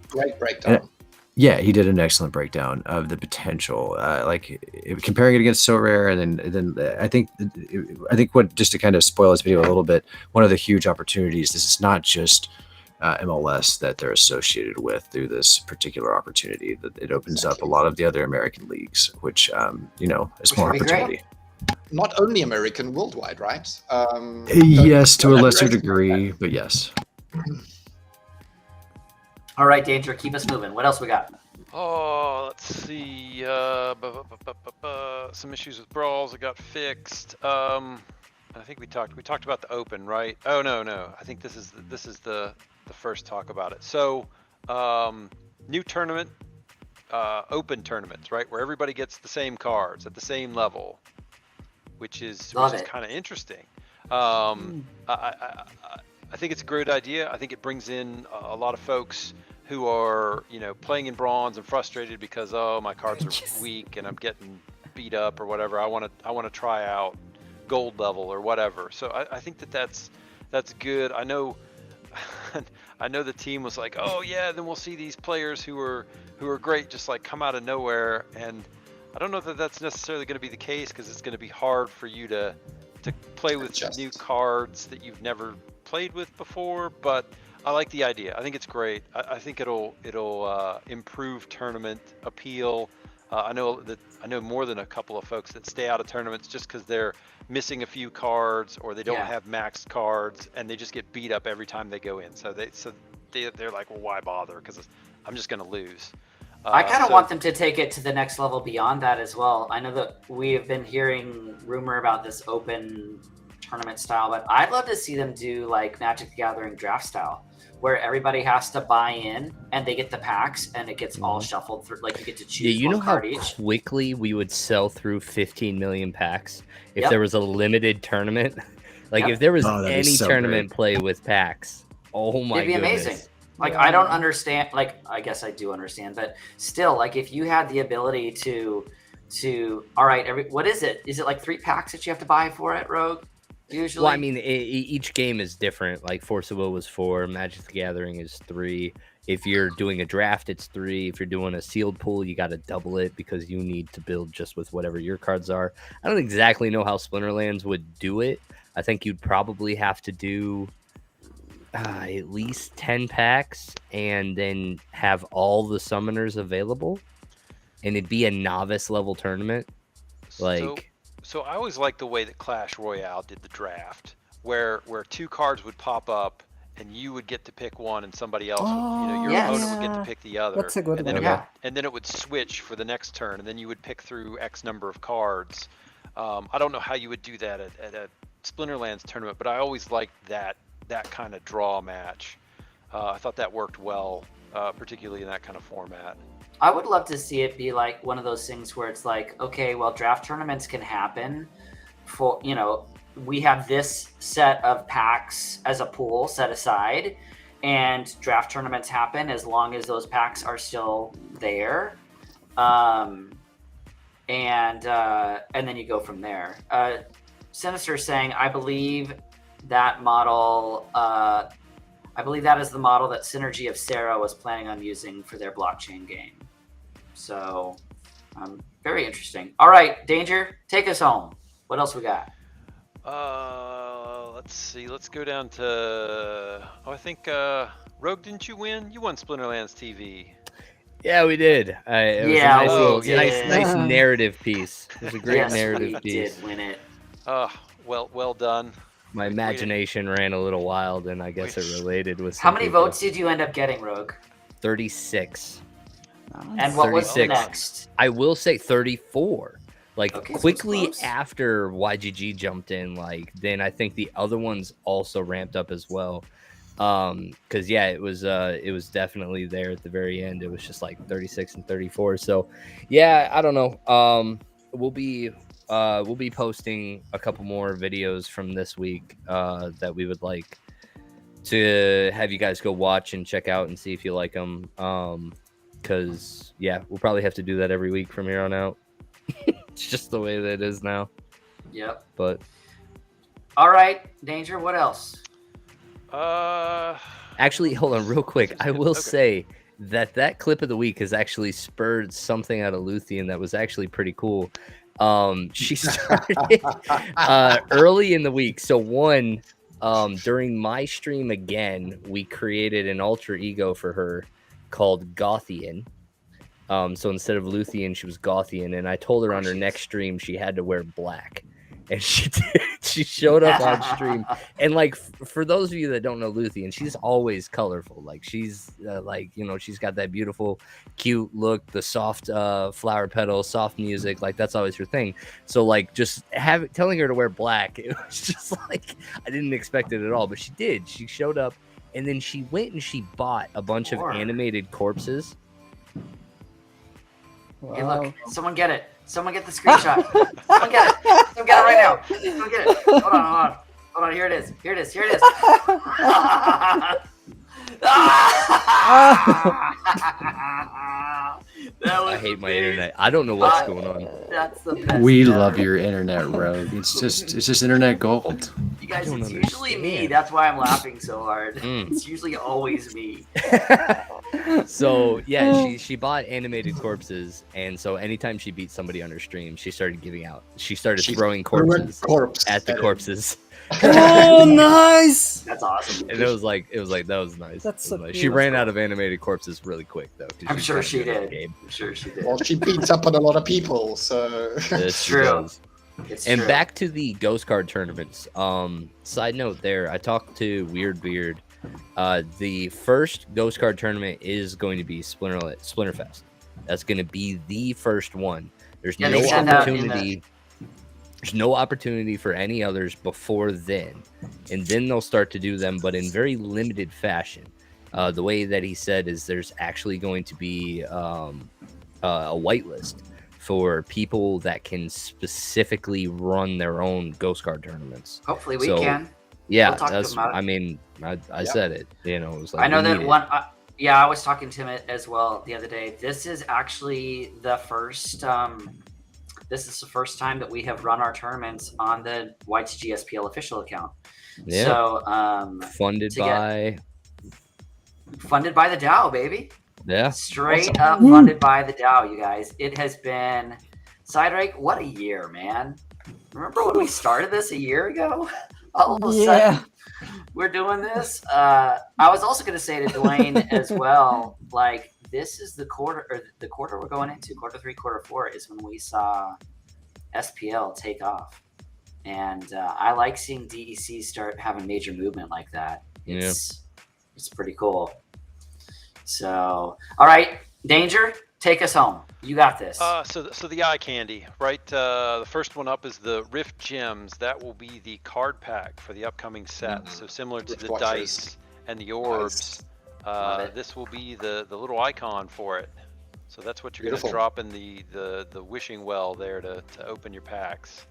Great breakdown. Yeah, he did an excellent breakdown of the potential, comparing it against So Rare, and then I think what, just to kind of spoil this video a little bit, one of the huge opportunities. This is not just MLS that they're associated with through this particular opportunity. That it opens up a lot of the other American leagues, which is more would be great. opportunity. Not only American, worldwide, right? Yes, to a don't lesser underestimate degree, but yes. All right, Danger, keep us moving. What else we got? Oh, let's see. Some issues with Brawls that got fixed. I think we talked about the Open, right? Oh no. I think this is the first talk about it. So, new tournament, Open tournaments, right, where everybody gets the same cards at the same level, which is kind of interesting. I think it's a great idea. I think it brings in a lot of folks who are, playing in bronze and frustrated because, my cards are weak and I'm getting beat up or whatever. I want to try out gold level or whatever. So I think that's good. I know the team was like, oh yeah, then we'll see these players who are great just like come out of nowhere, and I don't know that that's necessarily going to be the case, because it's going to be hard for you to play with new cards that you've never played with before. But I like the idea. I think it's great. I think it'll improve tournament appeal. I know more than a couple of folks that stay out of tournaments just because they're missing a few cards, or they don't have maxed cards, and they just get beat up every time they go in. So they're like, well, why bother? Because I'm just going to lose. I kind of want them to take it to the next level beyond that as well. I know that we have been hearing rumor about this Open tournament style, but I'd love to see them do like Magic the Gathering draft style, where everybody has to buy in and they get the packs and it gets all shuffled through. Like, you get to choose one card each. Quickly we would sell through 15 million packs if there was a limited tournament. Like, if there was any tournament play with packs, oh my goodness. It'd be amazing. Like, I don't understand. Like, I guess I do understand, but still, like, if you had the ability to, all right, what is it? Is it like 3 packs that you have to buy for it, Rogue? Usually. Well, I mean, each game is different. Like, Force of Will was 4, Magic the Gathering is 3. If you're doing a draft, it's 3. If you're doing a sealed pool, you got to double it because you need to build just with whatever your cards are. I don't exactly know how Splinterlands would do it. I think you'd probably have to do at least 10 packs and then have all the summoners available, and it'd be a novice level tournament. So I always liked the way that Clash Royale did the draft, where 2 cards would pop up and you would get to pick one and somebody else, your opponent would get to pick the other. That's a good one. And then it would switch for the next turn, and then you would pick through X number of cards. I don't know how you would do that at a Splinterlands tournament, but I always liked that kind of draw match. I thought that worked well, particularly in that kind of format. I would love to see it be like one of those things where it's like, okay, well, draft tournaments can happen for, we have this set of packs as a pool set aside, and draft tournaments happen as long as those packs are still there. And then you go from there. Sinister is saying, I believe that model. I believe that is the model that Synergy of Sarah was planning on using for their blockchain game. So, very interesting. All right, Danger, take us home. What else we got? Let's see. Let's go down to. I think Rogue, didn't you win? You won Splinterlands TV. Yeah, we did. It was Yeah, a nice, we little, did. nice narrative piece. It was a great Yes, narrative we piece. did win it. Well done. My imagination ran a little wild, and I guess it related with. How many votes did you end up getting, Rogue? 36. And what was the 36. next? I will say 34. Like Okay, so it's quickly close. after YGG jumped in, like then I think the other ones also ramped up as well. Because yeah, it was definitely there at the very end. It was just like 36 and 34. So yeah, I don't know. We'll be posting a couple more videos from this week that we would like to have you guys go watch and check out and see if you like them. Because yeah, we'll probably have to do that every week from here on out. It's just the way that it is now. Yep. But all right, Danger, what else? actually, hold on real quick. I will say that clip of the week has actually spurred something out of Luthien that was actually pretty cool. She started early in the week. So one, during my stream again, we created an alter ego for her called Gothian. So instead of Luthien, she was Gothian, and I told her on her next stream she had to wear black, and she did. She showed up on stream, and like for those of you that don't know Luthien, she's always colorful. Like she's she's got that beautiful, cute look, the soft flower petals, soft music. Like that's always her thing. So like just telling her to wear black, it was just like I didn't expect it at all, but she did. She showed up, and then she went and she bought a bunch of animated corpses. Wow. Hey, look, someone get it. Someone get the screenshot. Someone get it. Someone get it right now. Someone get it. Hold on. Here it is. I hate my internet. I don't know what's going on. That's the best. We love your internet, Rogue. It's just internet gold. You guys, it's usually me. That's why I'm laughing so hard. It's usually always me. So yeah, she bought animated corpses, and so anytime she beat somebody on her stream, she started throwing corpses at the corpses. Oh, nice! That's awesome. And it was like that was nice. That's so nice. She ran out of animated corpses really quick though. I'm sure she did. Well, she beats up on a lot of people, so it's true. And back to the ghost card tournaments. Side note there, I talked to Weird Beard. The first ghost card tournament is going to be Splinterfest. That's going to be the first one. There's no opportunity. There's no opportunity for any others before then, and then they'll start to do them, but in very limited fashion. The way that he said is there's actually going to be a whitelist for people that can specifically run their own ghost card tournaments. Hopefully we can. Yeah, that's. I mean, I said it. You know, it was like I know that one. I was talking to him as well the other day. This is actually the first. This is the first time that we have run our tournaments on the YGG SPL official account. Yeah. So funded by the DAO, baby. Yeah. Straight up funded by the DAO, you guys. It has been Cydrake. What a year, man! Remember when we started this a year ago? All of a sudden, we're doing this. I was also going to say to Dwayne as well, like. This is the quarter we're going into. Quarter 3, quarter 4 is when we saw SPL take off, and I like seeing DEC start having major movement like that. It's pretty cool. So, all right, Danger, take us home. You got this. So the eye candy, right? The first one up is the Rift Gems. That will be the card pack for the upcoming set. So similar to the dice and the orbs. This will be the little icon for it. So that's what you're going to drop in the wishing well there to open your packs.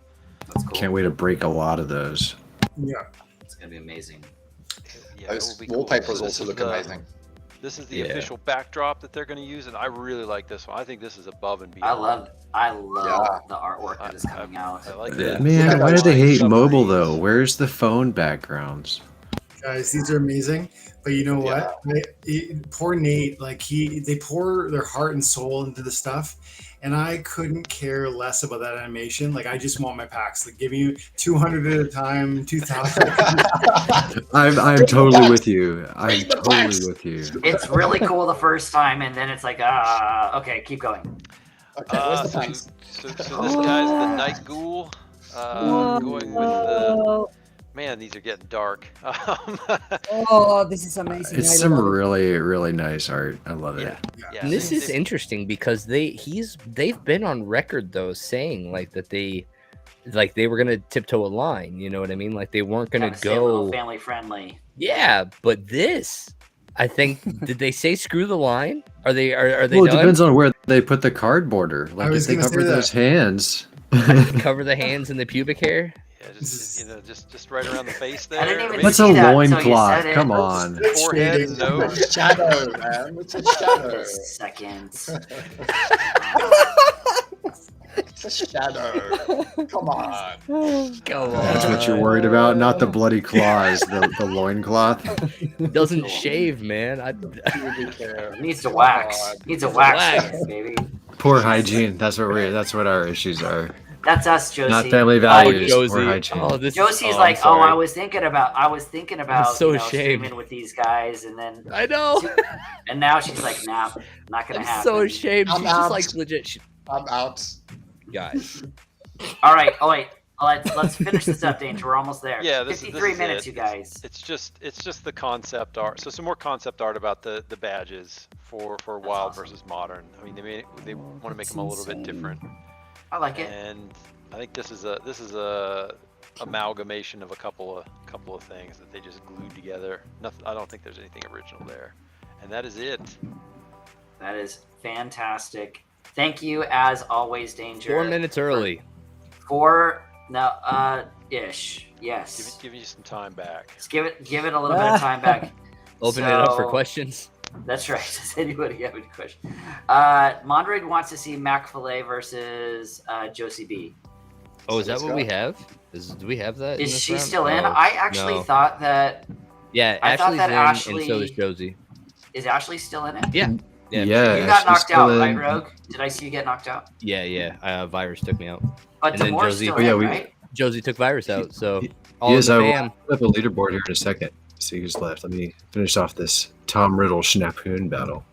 That's cool. Can't wait to break a lot of those. Yeah. It's gonna be amazing. Yeah, Those it will be wallpapers cool. So also look amazing. This is the Yeah. official backdrop that they're going to use, and I really like this one. I think this is above and I beyond. love the artwork that is coming out. I like Yeah. that. Man, why do they hate Submarines. mobile though? Where's the phone backgrounds? Guys, these are amazing. But you know what? Poor Nate, like they pour their heart and soul into the stuff, and I couldn't care less about that animation. Like I just want my packs. Like give me 200 at a time, 2,000. I'm totally with you. I'm totally with you. It's really cool the first time, and then it's like, okay, keep going. Okay, where's the So, tanks? so this guy's the Night Ghoul. Going with the... Man, these are getting dark. Oh, this is amazing. It's I some love it. really, really nice art. I love it. Yeah. And this is interesting because they've been on record though saying like that they were gonna tiptoe a line. You know what I mean? Like they weren't gonna Trying to stay a little go. family friendly. Yeah, but this, I think, did they say screw the line? Are they Well, it done? depends on where they put the card border. Like if was they gonna cover say that. those hands. Cover the hands and the pubic hair. Yeah, just right around the face there. I didn't even That's see a that until you loincloth. said it. Come on. Forehead and It's nose. a shadow, man. It's a shadow. Seconds. It's a shadow. Come on. Go on. That's what you're worried about, not the bloody claws, the loincloth. Doesn't shave, man. Pubic hair. Needs to Come wax. on. Needs a wax, wax. second, baby. Poor hygiene. That's what our issues are. That's us, Josie. Not family Oh, values. Josie. Poor hygiene. Oh, this Josie's I'm like, oh, sorry. I was thinking about so you know, ashamed. streaming with these guys, and then I know. and now she's like, nah, not gonna I'm happen. so ashamed. I'm She's just out. like legit. I'm out. Guys, All right. Oh wait. Let's finish this up, Danger. We're almost there. Yeah, this 53 is minutes, it. you guys. It's just the concept art. So some more concept art about the badges for Wild awesome. versus Modern. I mean, they want to make them a little bit different, I like it. and I think this is a amalgamation of a couple of things that they just glued together. Nothing. I don't think there's anything original there, and that is it. That is fantastic. Thank you, as always, Danger. 4 minutes early. Ish. Yes. Give you some time back. Just give it a little bit of time back. Open it up for So- questions. That's right. Does anybody have any question? Mondrag wants to see Mac Filet versus Josie B. Oh, is that Let's what go. we have? Do we have that? in Is this she round? still in? No. I actually No. thought that Yeah, I thought Ashley's that in, Ashley- and so is Josie. is Ashley still in it? Yeah. Yeah, You got she's knocked still out, in. right, Rogue? Did I see you get knocked out? Yeah. Virus took me out. But And then Damour's Josie- still Oh, yeah, in, we- right? Josie took Virus out, so He all is. in I the will fam. put up a leaderboard here in a second. See who's left. Let me finish off this Tom Riddle Schnapoon battle.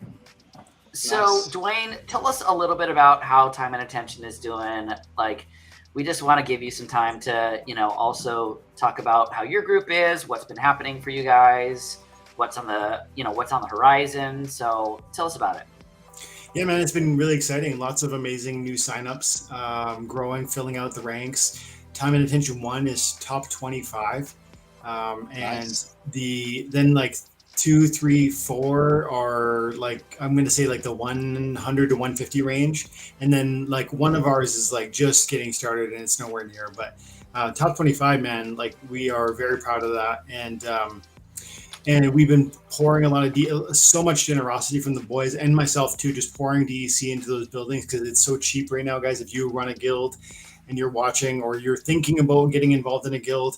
So, Nice. Dwayne, tell us a little bit about how Time and Attention is doing. Like, we just want to give you some time to, also talk about how your group is, what's been happening for you guys, what's on the horizon. So, tell us about it. Yeah, man, it's been really exciting. Lots of amazing new signups, growing, filling out the ranks. Time and Attention 1 is top 25. And Nice. then like 2, 3, 4 are like, I'm going to say like the 100 to 150 range. And then like one of ours is like just getting started and it's nowhere near, but top 25, man, like we are very proud of that. And we've been pouring a lot of so much generosity from the boys and myself too, just pouring DEC into those buildings because it's so cheap right now, guys. If you run a guild and you're watching or you're thinking about getting involved in a guild,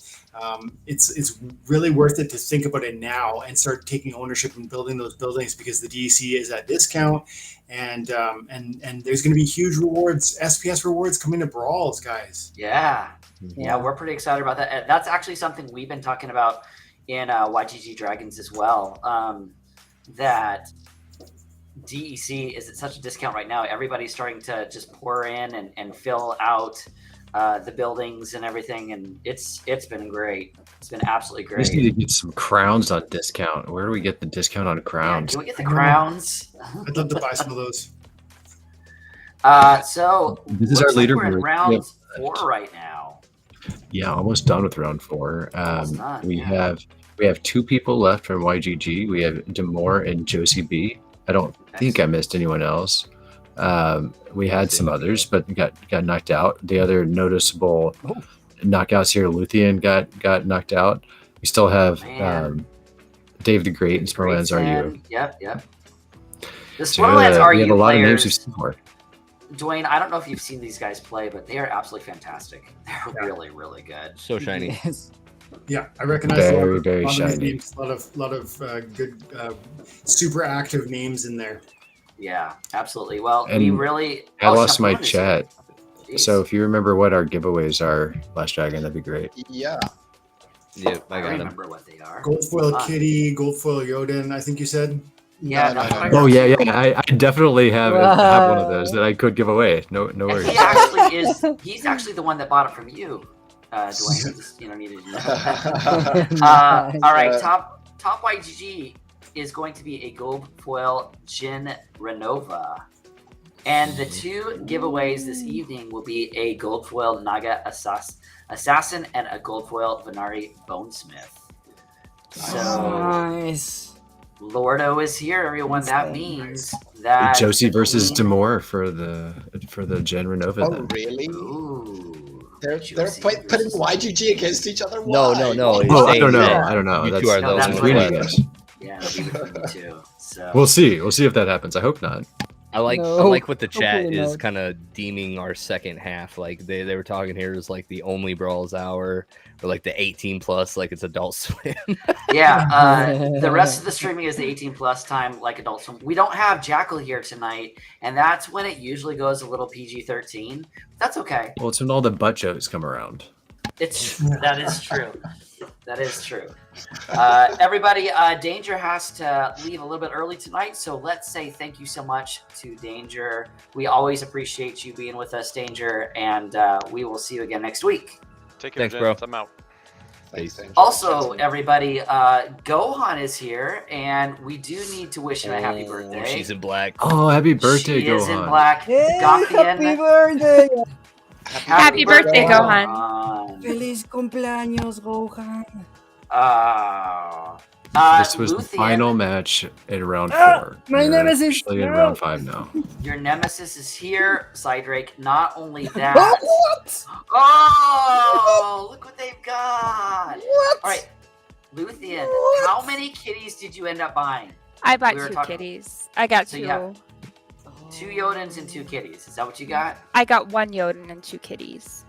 it's really worth it to think about it now and start taking ownership and building those buildings because the DEC is at discount and there's going to be huge rewards, SPS rewards coming to Brawls, guys. Yeah, we're pretty excited about that. That's actually something we've been talking about in YGG Dragons as well. That DEC is at such a discount right now. Everybody's starting to just pour in and fill out the buildings and everything, and it's been great. It's been absolutely We just great. need to get some crowns on discount. Where do we get the discount on Yeah, crowns? can we get the crowns? I'd love to buy some of those. So This is looks our like we're in leaderboard. round Yep. 4 right now. Yeah, almost done with round 4. Almost done, we yeah. have 2 people left from YGG. We have Damour and Josie B. I don't think I missed anyone else. We had some others, but got knocked out. The other noticeable knockouts here. Luthien got knocked out. We still have Man. Dave the Great and Splinterlands RU. Yep. The So, Splinterlands we have RU a lot of names we've players. seen before. Dwayne, I don't know if you've seen these guys play, but they are absolutely fantastic. They're really, really good. So shiny. Yes. Yeah, I recognize Very, a lot very of these shiny. names, a lot of good, super active names in there. Yeah, absolutely. Well, And we really. I lost my Chaperone is here. chat. Jeez. So if you remember what our giveaways are, LastDragon, that'd be great. Yeah. Yep, I I got him. remember what they are. Goldfoil Fun. Kitty, Goldfoil Yoden, I think you said. Yeah, No, that's no, what I no. Oh got. yeah. I definitely have one of those that I could give away. No And worries. he actually is. He's actually the one that bought it from you, Dwayne. You just needed to know that. Nice. All right, Uh, top YGG is going to be a gold foil Jin Renova. And the two giveaways this evening will be a gold foil Naga Assassin and a gold foil Venari Bonesmith. So Nice. Lordo is here, everyone. That Nice. means that Josie versus Queen- Damour for the Gen Renova. Oh, then. really? Ooh. They're Josie putting versus- YGG against each other? No, Why? no, no. Oh, I saying don't know. that I don't know. you That's, two are No, the that's only between you ones. guys. Yeah, it'll be between the two. So We'll see. We'll see if that happens. I hope not. I like No, what the chat hopefully is not. kind of deeming our second half. Like they were talking here as like the only Brawls hour, or like the 18 plus, like it's Adult Swim. yeah, the rest of the streaming is the 18 plus time, like Adult Swim. We don't have Jackal here tonight, and that's when it usually goes a little PG-13. That's okay. Well, it's when all the butt jokes come around. That is true. That is true. Everybody, Danger has to leave a little bit early tonight, so let's say thank you so much to Danger. We always appreciate you being with us, Danger, and we will see you again next week. Take care, Thanks, Jen. bro. I'm out. Thanks, Danger. Also, everybody, Gohan is here, and we do need to wish him a happy birthday. She's in black. Oh, happy birthday, She is in Gohan. black. Hey, happy Gothian. birthday! Happy birthday, Gohan. Gohan. Feliz cumpleaños, Gohan. This was the Luthien, final match in round Ah, 4. my We're nemesis, actually in no. round 5 now. Your nemesis is here, Cydrake. Not only Oh, that. what? Oh, look what they've got. What? All right, Luthien, What? how many kitties did you end up buying? I bought We were 2 talking- kitties. I got So 2. you have- 2 Yodens and 2 kitties. Is that what you got? I got 1 Yoden and 2 kitties.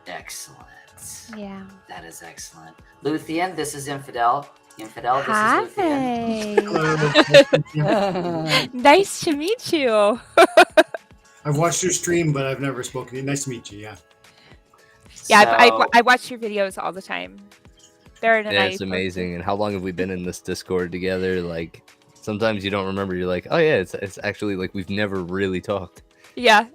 Excellent. Yeah. That is excellent. Luthien, this is Infidel. Infidel, this is Luthien. Hi. Nice to meet you. I've watched your stream, but I've never spoken to you. Nice to meet you. Yeah. Yeah, So- I watch your videos all the time. They're Yeah, nice. it's amazing. And how long have we been in this Discord together? Like sometimes you don't remember. You're like, oh yeah, it's actually like we've never really talked. Yeah.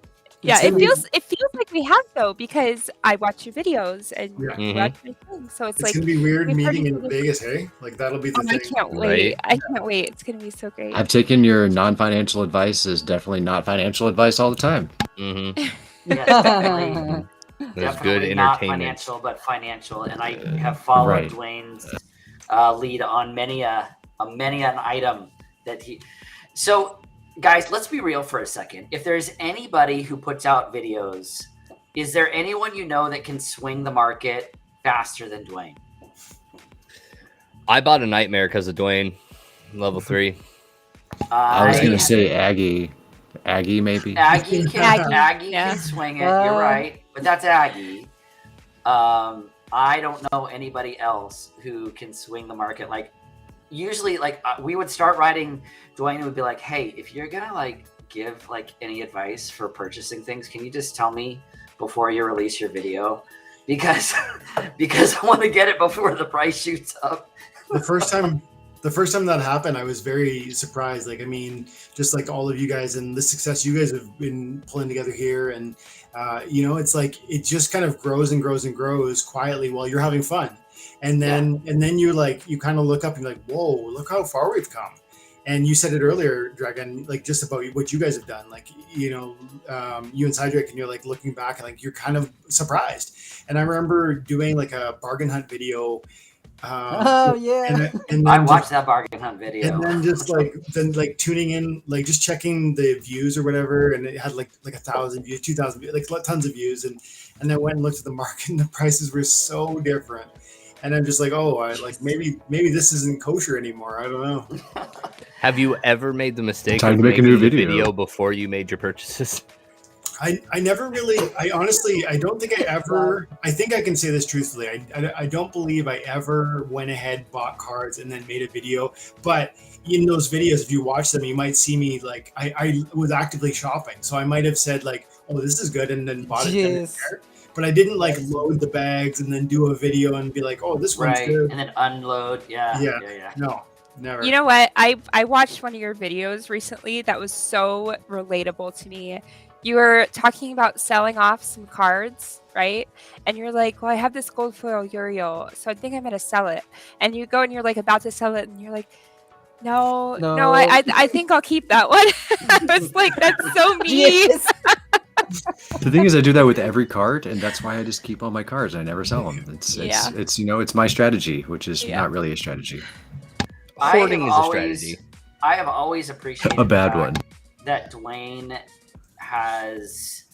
Yeah, It's it gonna feels like we have though, because I watch your videos and Yeah. you Mhm. watch my things. So it's It's like, gonna be weird we've heard meeting each in other- Vegas, hey? Like that'll be the oh, I thing. can't wait. Right? I can't wait. It's gonna be so great. I've taken your non-financial advice as definitely not financial advice all the time. Mm-hmm. Yes, definitely. There's good Definitely not entertainment. financial, but financial. And I have followed Right. Dwayne's lead on many an item that he. So, guys, let's be real for a second. If there's anybody who puts out videos, is there anyone you know that can swing the market faster than Dwayne? I bought a nightmare because of Dwayne, level 3. I was gonna say Aggie maybe. Aggie can Aggie, yeah. can swing it. You're right, but that's Aggie. I don't know anybody else who can swing the market. Like usually, like we would start writing. Dwayne would be like, "Hey, if you're gonna like give like any advice for purchasing things, can you just tell me before you release your video?" Because I want to get it before the price shoots up. The first time that happened, I was very surprised. Like, I mean, just like all of you guys and the success you guys have been pulling together here, and it's like it just kind of grows and grows and grows quietly while you're having fun, and then you're like, you kind of look up and you're like, whoa, look how far we've come. And you said it earlier, Dragon, like just about what you guys have done, like you and Cydrake, and you're like looking back and like you're kind of surprised. And I remember doing like a bargain hunt video Oh yeah. And I then watched that bargain hunt video. and then just like tuning in, like just checking the views or whatever, and it had like 1,000 views, 2,000 views, like tons of views, and I went and looked at the market, and the prices were so different, and I'm just like, oh, maybe this isn't kosher anymore. I don't know. Have you ever made the mistake Time of to make a making new the video. before you made your purchases? I never really, I honestly, I don't think I ever, I think I can say this truthfully. I don't believe I ever went ahead, bought cards, and then made a video. But in those videos, if you watch them, you might see me like, I was actively shopping. So I might have said like, oh, this is good, and then bought it. Then and Yes. there. But I didn't like load the bags and then do a video and be like, oh, this one's Right, good. and then unload. Yeah. No, never. You know what? I watched one of your videos recently that was so relatable to me. You were talking about selling off some cards, right? And you're like, well, I have this gold foil Uriel, so I think I'm gonna sell it. And you go and you're like about to sell it, and you're like, no, I think I'll keep that one. I was like, that's so mean. Yes. The thing is, I do that with every card, and that's why I just keep all my cards. I never sell them. It's it's my strategy, which is not really a strategy. Hoarding is a strategy. I have always appreciated A bad the one. fact that Dwayne has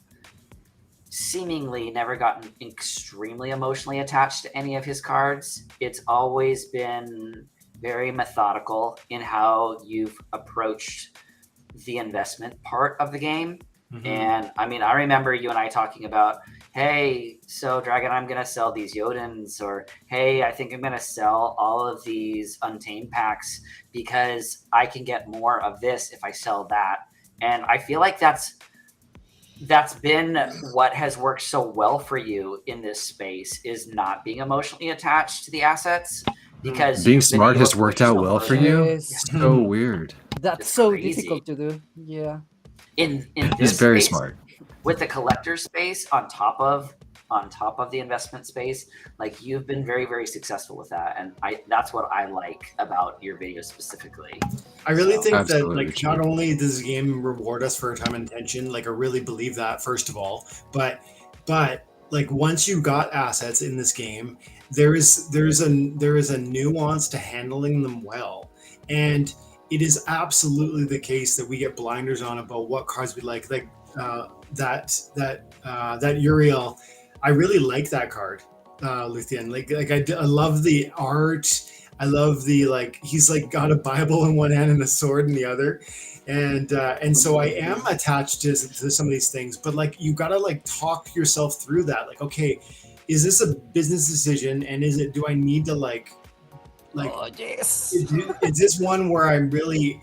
seemingly never gotten extremely emotionally attached to any of his cards. It's always been very methodical in how you've approached the investment part of the game. Mhm. And I mean, I remember you and I talking about, hey, so Dragon, I'm going to sell these Jotans, or hey, I think I'm going to sell all of these Untamed packs because I can get more of this if I sell that. And I feel like that's been what has worked so well for you in this space, is not being emotionally attached to the assets, because Being you've been smart able has to worked push out so well for further. you. Yes. So weird. That's It's so crazy. difficult to do. Yeah. In He's this very space, smart. with the collector space on top of the investment space, like you've been very, very successful with that, and that's what I like about your videos specifically. I really So- think that Absolutely like true. not only does the game reward us for our time and attention, like I really believe that first of all, but like once you got assets in this game, there is a nuance to handling them well, and it is absolutely the case that we get blinders on about what cards we like that Uriel. I really like that card, Luthien. I love the art. I love the he's like got a Bible in one hand and a sword in the other, and so I am attached to some of these things. But like you gotta like talk yourself through that. Like, okay, is this a business decision, and do I need to Oh yes. is this one where I'm really,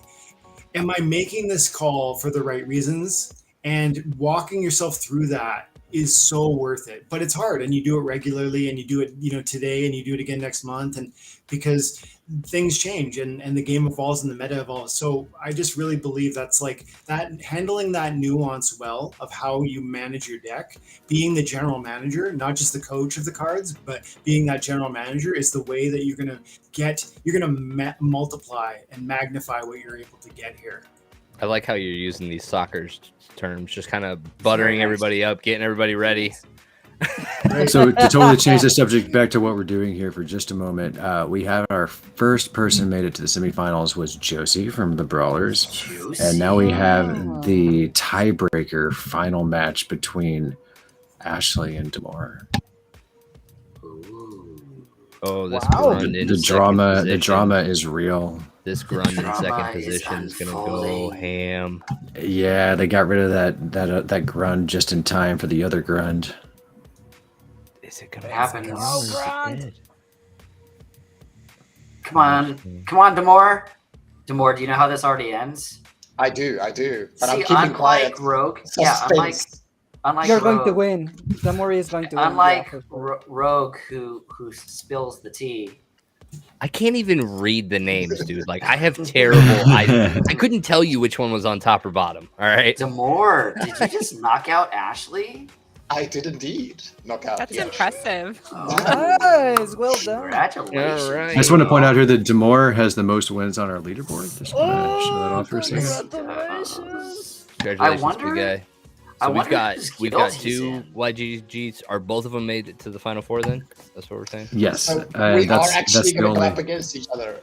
am I making this call for the right reasons? And walking yourself through that is so worth it. But it's hard, and you do it regularly, and you do it, today, and you do it again next month, and because things change and the game evolves and the meta evolves. So I just really believe that's like that, handling that nuance well of how you manage your deck, being the general manager, not just the coach of the cards, but being that general manager is the way that you're going to multiply and magnify what you're able to get here. I like how you're using these soccer terms, just kind of buttering everybody up, getting everybody ready. So to totally change the subject back to what we're doing here for just a moment, we have our first person who made it to the semifinals was Josie from the Brawlers. Juicy. And now we have the tiebreaker final match between Ashley and Damour. Oh, this Wow. grunt in The second drama position. is real. This grunt in Drama second is position is gonna go unfolding. ham. Yeah, they got rid of that grund just in time for the other grund. Is it gonna It happens. happen? Come on, Damour. Damour, do you know how this already ends? I do. But See, I'm keeping unlike quiet. Rogue, Suspense. unlike You're Rogue, going to win. Damour is going to win. unlike Yeah, for sure. Rogue, who spills the tea. I can't even read the names, dude. Like I have terrible. I couldn't tell you which one was on top or bottom. All right. Damour, did you just knock out Ashley? I did indeed knock out. That's the impressive. Nice, well done. Congratulations. All right. I just want to point out here that Damour has the most wins on our leaderboard. Just want to show that off for a second. Congratulations. Congratulations, wonder- big guy. So wonder we've whose got guild he's 2 in. YGGs. Are both of them made it to the final 4 then? That's what we're saying. Yes, So we are actually the going to go only up against each other.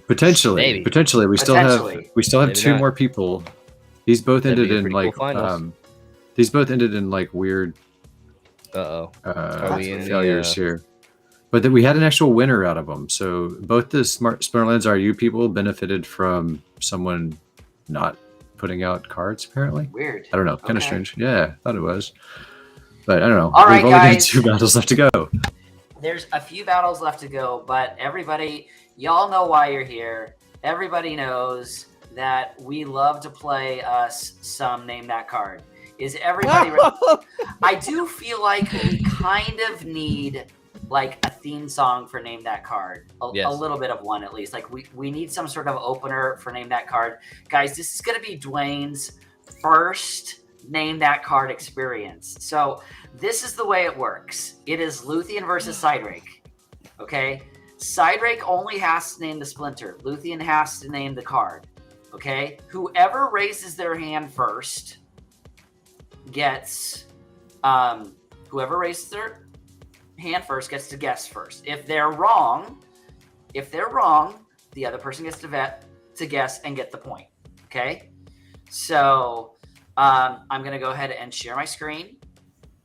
potentially. Maybe. Potentially, we still Potentially. have Maybe 2 not. more people. These both That'd ended be a in pretty like cool finals. these both ended in like weird Uh-oh. Are we in the, failures here. But then we had an actual winner out of them. So both the Splinterlands RU people benefited from someone not putting out cards, apparently. Weird. I don't know. Kind of Okay. strange. Yeah, I thought it was. But I don't know. All right, We've only got guys. 2 battles left to go. There's a few battles left to go, but everybody, y'all know why you're here. Everybody knows that we love to play us some Name That Card. Is everybody ready? I do feel like we kind of need like a theme song for Name That Card. Yes. A little bit of one at least. Like we need some sort of opener for Name That Card. Guys, this is going to be Dwayne's first Name That Card experience. So this is the way it works. It is Luthien versus Cydrake. Okay? Cydrake only has to name the splinter. Luthien has to name the card. Okay? Whoever raises their hand first gets whoever raises their hand first gets to guess first. If they're wrong, the other person gets to guess and get the point. Okay? So I'm gonna go ahead and share my screen.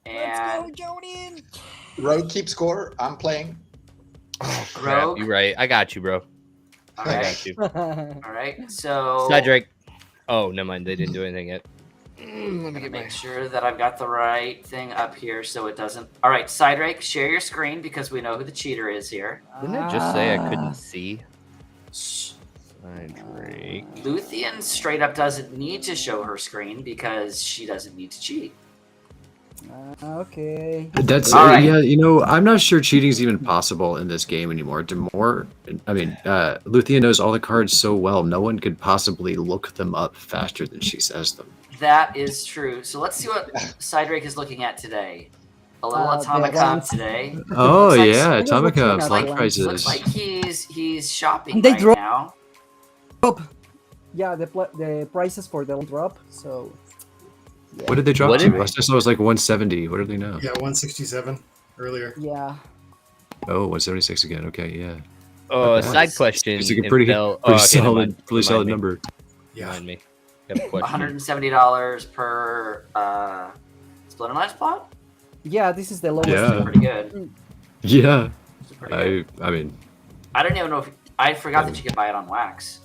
And Let's go, Jordan. Rogue keep score. I'm playing. Oh, crap. Rogue. You're right. I got you, bro. all I right. got you. All right. So Cydrake. Oh, never mind. They didn't do anything yet. let me make sure that I've got the right thing up here so it doesn't. All right, Cydrake, share your screen because we know who the cheater is here. Didn't it just say I couldn't see? Cydrake. Luthien straight up doesn't need to show her screen because she doesn't need to cheat. Okay. That's All right. yeah. You know, I'm not sure cheating is even possible in this game anymore. Damour, Luthien knows all the cards so well. No one could possibly look them up faster than she says them. That is true. So let's see what Cydrake is looking at today. A little The Atomic ones- today. Oh Looks like- yeah, I was looking Atomica at slot one. prices. Looks like he's shopping They right drop- now. Yeah, the prices for the drop. So. Yeah. What did they drop What to? did- Last I saw it was like 170. What are they now? Yeah, 167 earlier. Yeah. Oh, 176 again. Okay, yeah. Oh, a Okay. side question. It's like a pretty Infidel- pretty okay, never solid, mind. really Remind solid me. number. Yeah. Remind me. I have a question. $170 per Splinterlands plot. Yeah, this is the lowest. Yeah. Pretty good. Yeah. Pretty good. I mean, I don't even know if I forgot that you could buy it on wax.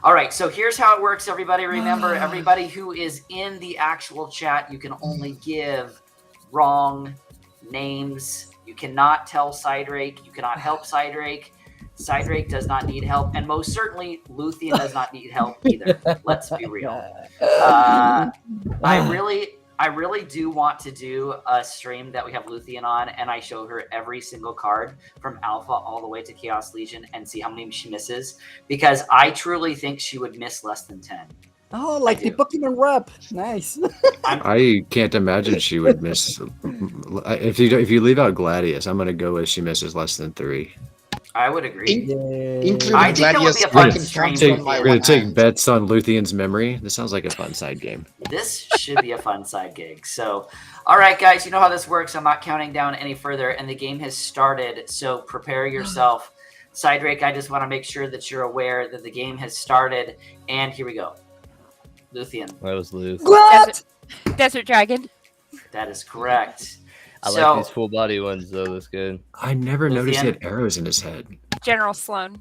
All right, so here's how it works, everybody. Remember, everybody who is in the actual chat, you can only give wrong names. You cannot tell Cydrake. You cannot help Cydrake. Cydrake does not need help, and most certainly Luthien does not need help either. Let's be real. I really do want to do a stream that we have Luthien on, and I show her every single card from Alpha all the way to Chaos Legion and see how many she misses, because I truly think she would miss less than 10. Oh, like the do. Pokemon rap. Nice. I can't imagine she would miss. If you leave out Gladius, I'm gonna go with she misses less than 3. I would agree. Including I think that would Gladius, be a I fun can stream. count Take- on my We're gonna one take hand. bets on Luthien's memory. This sounds like a fun side game. This should be a fun side gig. So, all right, guys, you know how this works. I'm not counting down any further, and the game has started. So prepare yourself. Cydrake, I just want to make sure that you're aware that the game has started. And here we go. Luthien. That was Luth. What? Desert Dragon. That is correct. I So- like these full body ones though. That's good. I never noticed he Luthien? had arrows in his head. General Sloan.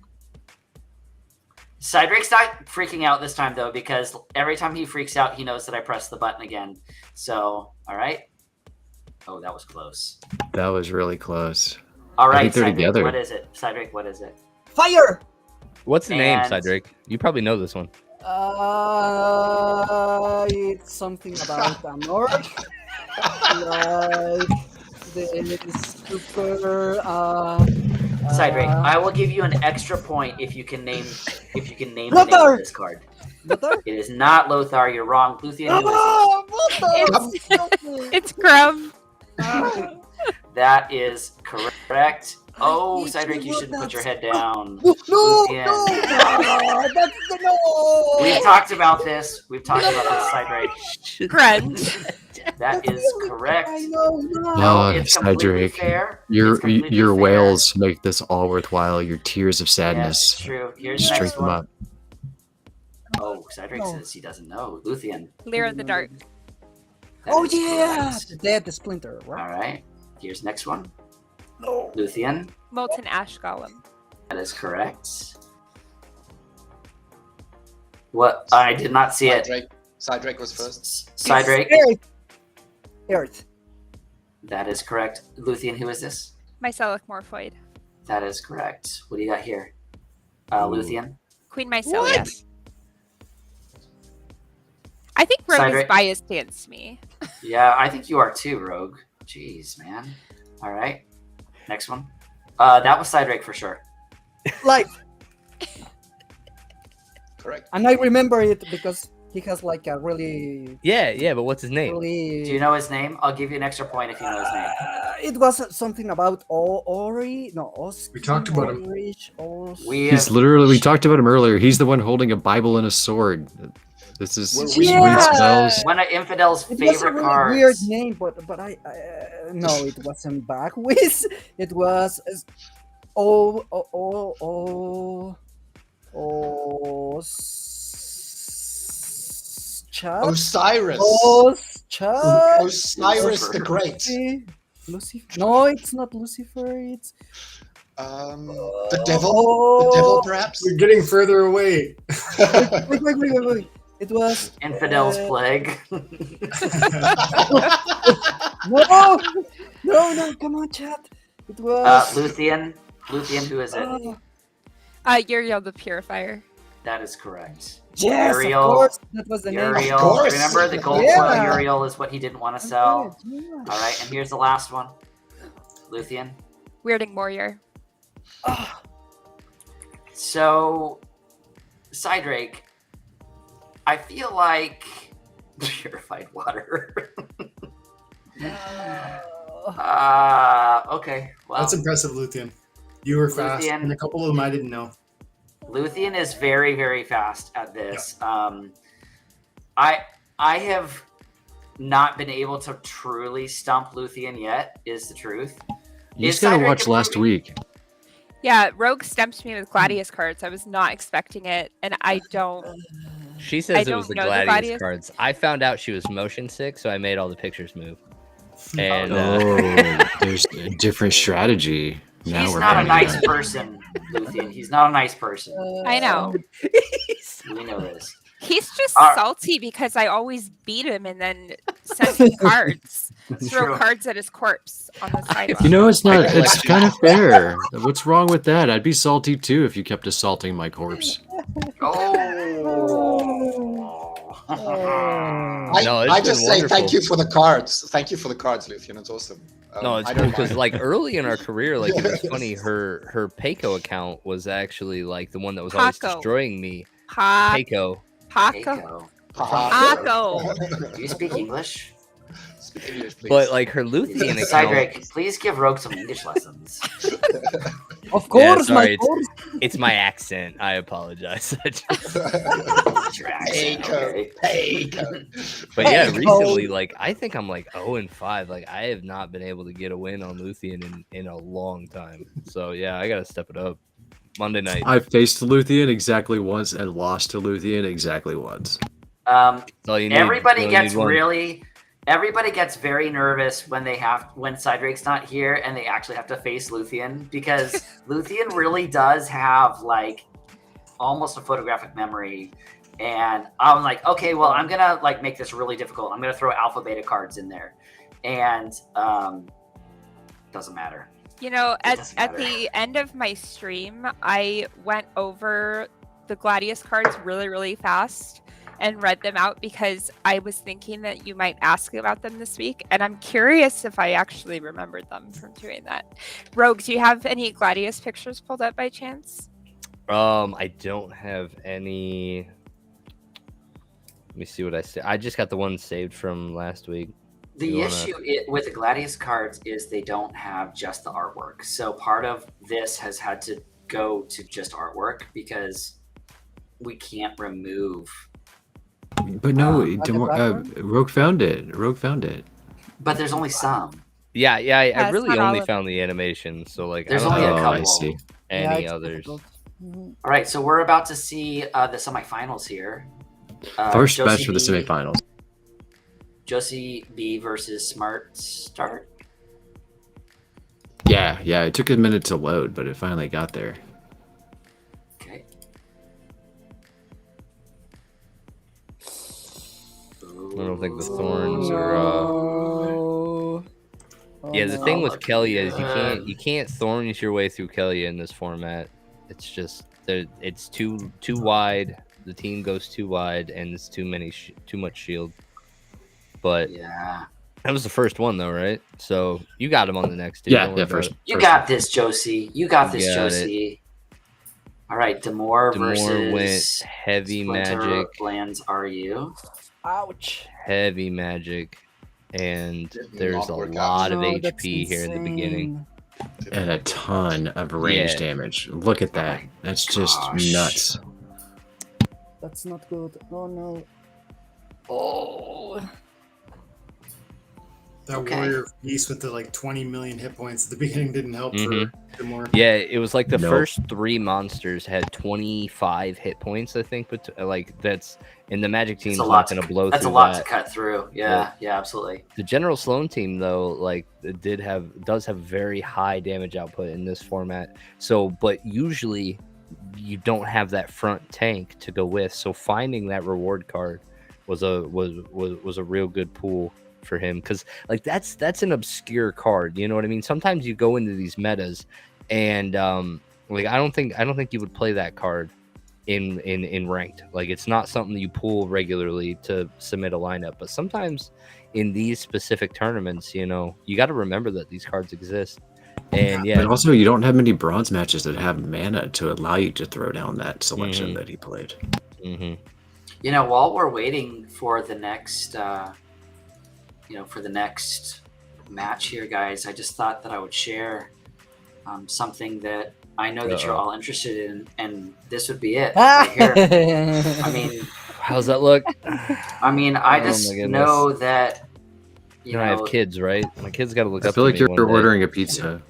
Cydrake's not freaking out this time, though, because every time he freaks out, he knows that I press the button again. So, all right. Oh, that was close. That was really close. All I right, think they're Cydrake, together. what is it? Cydrake, what is it? Fire. What's the name, And- Cydrake? You probably know this one. It's something about Damour. Like the super. Cydrake, I will give you an extra point if you can name the name Lothar! of this card. Lothar? It is not Lothar. You're wrong. Luthien, who is Oh, It's Grum. it? That is correct. Oh, Cydrake, you shouldn't put your head down. No, Luthien. that's the no. We've talked about this. Cydrake. Grunge. That is correct. I know. No. No, it's completely Cydrake, fair. your It's completely your fair. whales make this all worthwhile. Your tears of Yes, sadness. it's true. Here's Just the drink next them one. up. Oh, Cydrake No. says he doesn't know. Luthien. Lear in the dark. That Oh is yeah, correct. the dead splinter. All Right? right. Here's next one. No. Luthien. Molten ash golem. That is correct. What? I did not see it. Cydrake was first. Cydrake. Earth. That is correct. Luthien, who is this? Mycelic morphoid. That is correct. What do you got here? Luthien. Queen Mycelia. I think Rogue is Cydrake. biased against me. Yeah, I think you are too, Rogue. Jeez, man. All right. Next one. That was Cydrake for sure. Life. Correct. And I remember it because he has like a really, Yeah, but what's his name? really. Do you know his name? I'll give you an extra point if you know his name. It was something about Ori. No, Os. We talked about him. He's literally. We talked about him earlier. He's the one holding a Bible and a sword. This is sweet spells. One of Infidel's It was a favorite really cards. weird name, but I no, it wasn't Bagwis. It was Osiris. Osiris the Great. Lucifer. No, it's not Lucifer. It's The devil. The devil, perhaps. We're getting further away. wait. It was Infidel's plague. No, come on, chat. It was Luthien. Luthien, who is it? Uriel the Purifier. That is correct. yes, Uriel. of course. That was the name. Uriel. Of course. Remember the gold Yeah. foil Uriel is what he didn't want to sell. Yeah. All right, and here's the last one. Luthien. Weirding Warrior. So, Cydrake, I feel like purified water. Okay. Well, That's impressive, Luthien. You were fast, Luthien. and a couple of them I didn't know. Luthien is very, very fast at this. I have not been able to truly stump Luthien yet, is the truth. You Is just gotta Cydrake watch last improving? week. Yeah, Rogue stumped me with Gladius cards. I was not expecting it, and I don't. She I says it was the don't know the Gladius Gladius- cards. I found out she was motion sick, so I made all the pictures move. And There's a different strategy. Now He's we're not a finding nice out. person, Luthien. He's not a nice person. I know. We know this. He's just Alright. salty because I always beat him and then send him cards. That's Throw true. cards at his corpse on the sidewalk. You know, it's not. I It's kind of fair. What's wrong with that? I'd be salty too if you kept assaulting my corpse. Oh. No, it's I been just say thank wonderful. you for the cards. Thank you for the cards, Luthien. It's awesome. no, it's I cool don't because mind. like early in our career, like it was funny. Her Payco account was actually like the one that was always Paco. destroying me. Paco. Payco. Paco. Haha. Paco. Do you speak English? Speak English, please. But like her Luthien account. Cydrake, please give Rogue some English lessons. Of course, sorry, my course. It's my accent. I apologize. What's your accent? Payco. Okay. Payco. But yeah, Payco. recently, like I think I'm like 0-5. Like I have not been able to get a win on Luthien in a long time. So yeah, I gotta step it up. Monday night. I faced Luthien exactly once and lost to Luthien exactly once. That's all you need. Everybody You only gets need one. everybody gets very nervous when Cydrake's not here and they actually have to face Luthien, because Luthien really does have like almost a photographic memory. And I'm like, okay, well, I'm gonna like make this really difficult. I'm gonna throw alpha beta cards in there, and doesn't matter. You know, doesn't at matter. the end of my stream, I went over the Gladius cards really, really fast and read them out because I was thinking that you might ask about them this week, and I'm curious if I actually remembered them from doing that. Rogue, do you have any Gladius pictures pulled up by chance? I don't have any. Let me see what I say. I just got the one saved from last week. The You wanna- issue with the Gladius cards is they don't have just the artwork. So part of this has had to go to just artwork because we can't remove But no, on the Damour, platform? Rogue found it. Rogue found it. But there's only some. Yeah, I it's really not all only of found the animation, so like There's I don't only a know Oh, I couple. see. any it's others. difficult. Mhm. All right, so we're about to see the semifinals here. First Josie match for the B- semifinals. Josie B versus Smart Start. Yeah, it took a minute to load, but it finally got there. Okay. I don't think the thorns are. No. Oh, Yeah, the no. thing with looking Kelia is good. you can't thorns your way through Kelia in this format. It's just it's too wide. The team goes too wide, and it's too much shield. But Yeah. that was the first one, though, right? So you got him on the next two. Yeah, Don't worry yeah, about first. it. You got this, Josie. You got this, You got it. Josie. All right, Damour Damour went versus heavy magic, Splinterlands. Are you? Ouch. heavy magic, and Did there's not a work out. lot of No, that's HP here in the beginning. insane. And a ton of range Yeah. damage. Look at that. That's just Gosh. nuts. That's not good. Oh no. Oh. That Okay. warrior beast with the like 20 million hit points at the beginning didn't help Mhm. for Damour. Yeah, it was like the Nope. first 3 monsters had 25 hit points, I think. But like that's and the Magic team's a not lot going to blow That's a through lot that. to cut through. Yeah, absolutely. The General Sloan team, though, like it does have very high damage output in this format. So, but usually you don't have that front tank to go with. So finding that reward card was a real good pool for him, because like that's an obscure card. You know what I mean? Sometimes you go into these metas, and like I don't think you would play that card in ranked. Like it's not something that you pull regularly to submit a lineup. But sometimes in these specific tournaments, you know, you got to remember that these cards exist. And yeah, But also, you don't have many bronze matches that have mana to allow you to throw down that selection Mhm. that he played. mhm. You know, while we're waiting for the next, for the next match here, guys, I just thought that I would share something that I know that you're Uh-oh. all interested in, and this would be it right here. I mean, How's that look? I Oh my just goodness. know that You know, I have kids, right? My kids got to look I up feel to like me you're one day. ordering a pizza.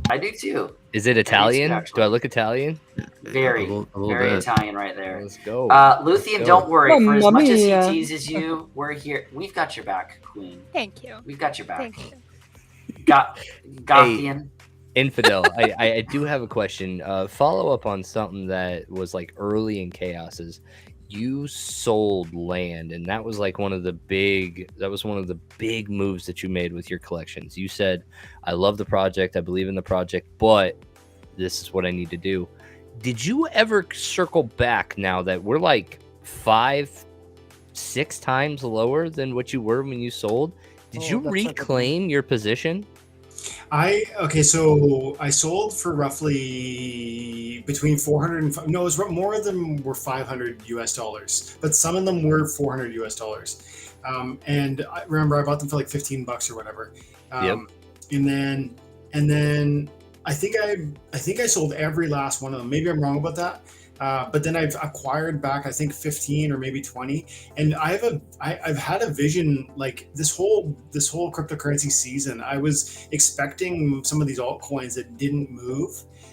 I do too. Is it Italian? actually. Do I look Italian? Very, A little very bit. Italian right there. Let's go. Luthien, go. don't worry. For as Mamma much as he mia. teases you, we're here. We've got your back, Queen. Thank you. We've got your back. Thank you. Gothian. Infidel, I do have a question. Follow up on something that was like early in Chaos's. You sold land, and that was like one of the big moves that you made with your collections. You said, I love the project, I believe in the project, but this is what I need to do. Did you ever circle back now that we're like 5-6 times lower than what you were when you sold? Did you that's not good. reclaim your position? So I sold for roughly between 400 and no, it was more of them were $500, but some of them were $400. And I remember I bought them for like $15 or whatever. Yep. And then I think I sold every last one of them. Maybe I'm wrong about that. But then I've acquired back, I think 15 or maybe 20. And I've had a vision like this whole cryptocurrency season. I was expecting some of these altcoins that didn't move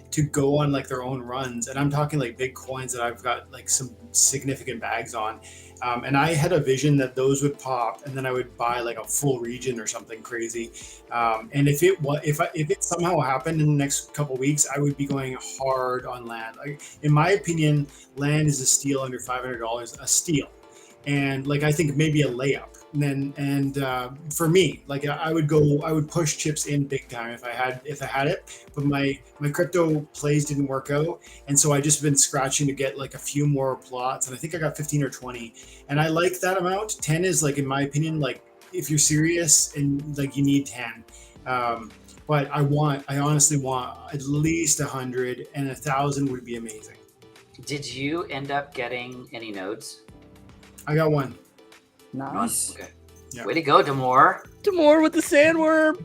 to go on like their own runs. And I'm talking like big coins that I've got like some significant bags on. And I had a vision that those would pop, and then I would buy like a full region or something crazy. And if it somehow happened in the next couple of weeks, I would be going hard on land. Like, in my opinion, land is a steal under $500, a steal, and like I think maybe a layup. And for me, like I would push chips in big time if I had it. But my crypto plays didn't work out, and so I just been scratching to get like a few more plots, and I think I got 15 or 20, and I like that amount. 10 is like, in my opinion, like if you're serious and like you need 10. But I honestly want at least 100, and 1,000 would be amazing. Did you end up getting any nodes? I got one. Nice. Okay. Yeah. Way to go, Damour. Damour with the sandworm.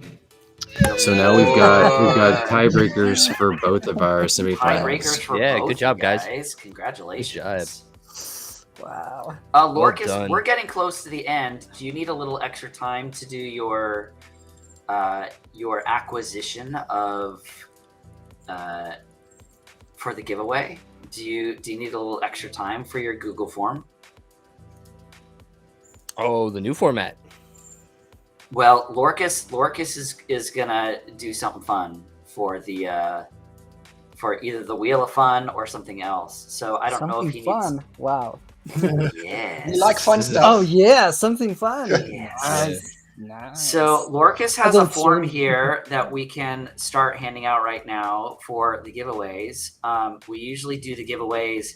So now we've got tiebreakers for both of our Tiebreakers semifinals. for Yeah, both good job, you guys. Congratulations. Wow. Lorkus, done. we're getting close to the end. Do you need a little extra time to do your acquisition of for the giveaway? Do you need a little extra time for your Google form? Oh, the new format. Well, Lorkus is gonna do something fun for the for either the Wheel of Fun or something else. So I don't know if he fun. needs. Wow. Yes. You like fun stuff? Oh yeah, something fun. Yes. Nice. So Lorkus has a Adult form swim. here that we can start handing out right now for the giveaways. We usually do the giveaways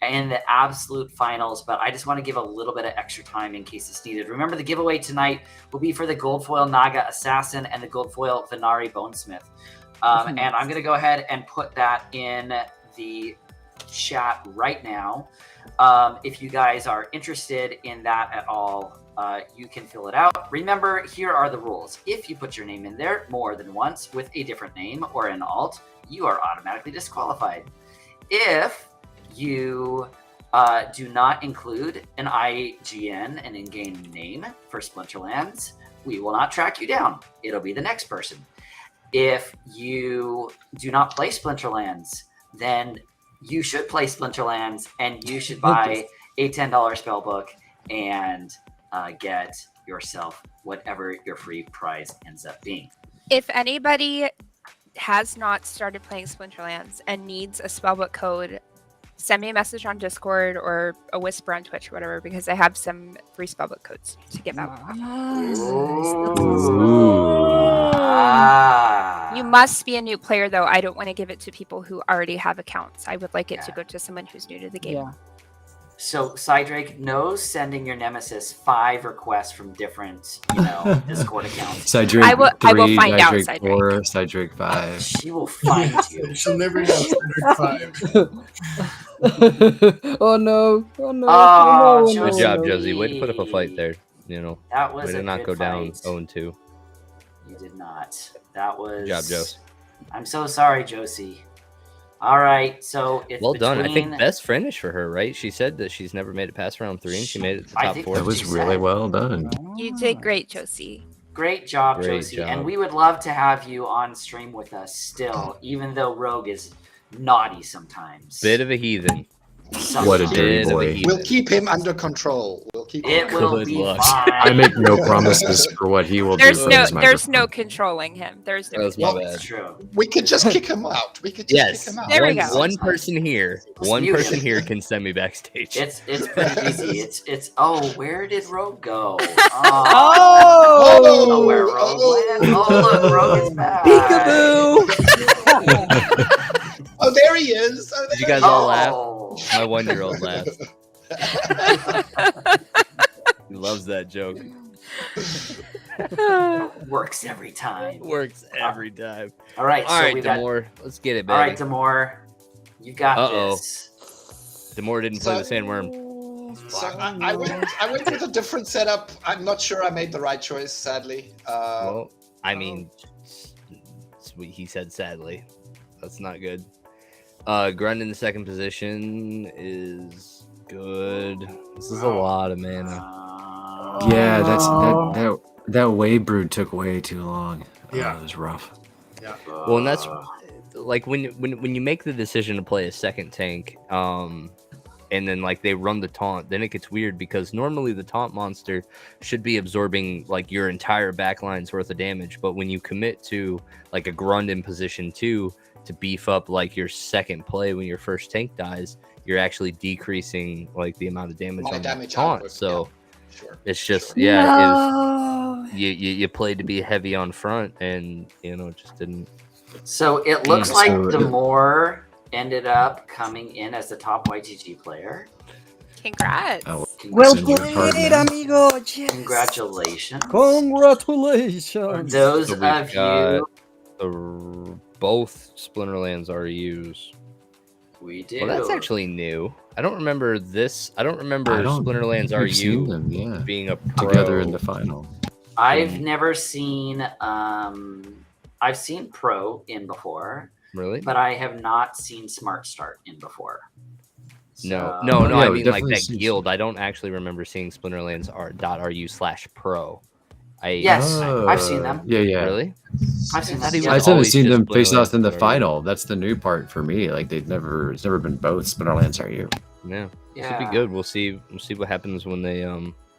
in the absolute finals, but I just want to give a little bit of extra time in case it's needed. Remember, the giveaway tonight will be for the gold foil Naga Assassin and the gold foil Venari Bonesmith. And I'm going to go ahead and put that in the chat right now. If you guys are interested in that at all, you can fill it out. Remember, here are the rules. If you put your name in there more than once with a different name or an alt, you are automatically disqualified. If you do not include an IGN, an in-game name for Splinterlands, we will not track you down. It'll be the next person. If you do not play Splinterlands, then you should play Splinterlands and you should buy a $10 spellbook and get yourself whatever your free prize ends up being. If anybody has not started playing Splinterlands and needs a spellbook code, send me a message on Discord or a whisper on Twitch or whatever, because I have some free spellbook codes to give out. You must be a new player, though. I don't want to give it to people who already have accounts. I would like it to go to someone who's new to the game. Yeah. So Cydrake knows sending your nemesis 5 requests from different, Discord accounts. Cydrake I will 3, find out, Cydrake 4, Cydrake 5. She will find you. She'll never know Cydrake 5. Oh no! Oh no! Oh, no, Good no, job, no. Josie. Way to put up a fight there. That was way to a not good go down fight. 0-2. You did not. That was. Good job, Josie. I'm so sorry, Josie. All right, so it's Well done. I think between- best finish for her, right? She said that she's never made it past round 3, and she made it to the I top think 4. That was She really said- well done. You did great, Josie. Great job, Great Josie. job. And we would love to have you on stream with us still, even though Rogue is naughty sometimes. Bit of a heathen. What a dirty Bit of a boy. heathen. We'll keep him under control. We'll keep It him. will Good be luck. fine. I make no promises for what he will do. There's for no his no controlling him. There's no. That was my Well, bad. It's true. We could just kick him out. We could just Yes. kick him out. There we one, go. one person here. One mute person him. here can send me backstage. It's pretty easy. It's oh, where did Rogue go? Oh! Oh, where Rogue went? Oh, look, Rogue is back. Oh, there he is. Oh, Did you there guys all Oh. laugh? My 1-year-old laughed. He loves that joke. Works every time. Works every time. All right, All so right, we got. Damour. Let's get it, All right, baby. Damour, you got Uh-oh. this. Damour didn't play So- the sandworm. So I went with a different setup. I'm not sure I made the right choice, sadly. Well, I mean, he said sadly. That's not good. Grund in the second position is good. This is a lot of mana. Yeah, that wave brood took way too long. Yeah. It was rough. Well, and that's like when you make the decision to play a second tank, and then like they run the taunt, then it gets weird because normally the taunt monster should be absorbing like your entire backline's worth of damage, but when you commit to like a Grund in position 2 to beef up like your second play when your first tank dies, you're actually decreasing like the amount of damage My on the damage taunt. output, So Sure. it's just Sure. if you played to be heavy on front and it just didn't. So it looks like So- Damour ended up coming in as the top YGG player. Congrats. Oh, Well Send you a card played, now. amigo. Yes. Congratulations. Congratulations. Those So we've of got you, both Splinterlands RUs. we do. Well, that's actually new. I don't remember this. I don't remember I don't Splinterlands think we've seen RU them, yeah, being a pro. together in the final. I've never seen. I've seen Pro in before, Really? but I have not seen Smart Start in before. No, So- no, Yeah, I we mean like definitely that see- guild. I don't actually remember seeing Splinterlands.ru/pro. Yes, I've seen them. Yeah. Really? I've seen I thought them. he Yeah. I was just haven't always seen just them face off in the Splinterlands.ru. final. That's the new part for me. Like it's never been both Splinterlands RU. Yeah, Yeah. should be good. We'll see what happens when they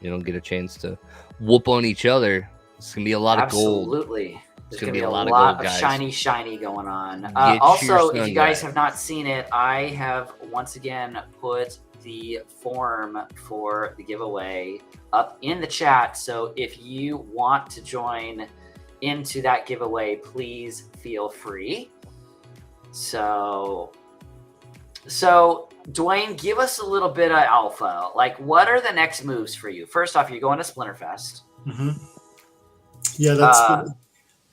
get a chance to whoop on each other. It's gonna be a lot of gold. Absolutely. There's gonna going to be be a a lot lot of gold, of guys. shiny going on. Get Also, your if sun you guys guys. have not seen it, I have once again put the form for the giveaway up in the chat. So if you want to join into that giveaway, please feel free. So Dwayne, give us a little bit of alpha. Like, what are the next moves for you? First off, you're going to Splinterfest. Mm-hmm. Yeah, that's.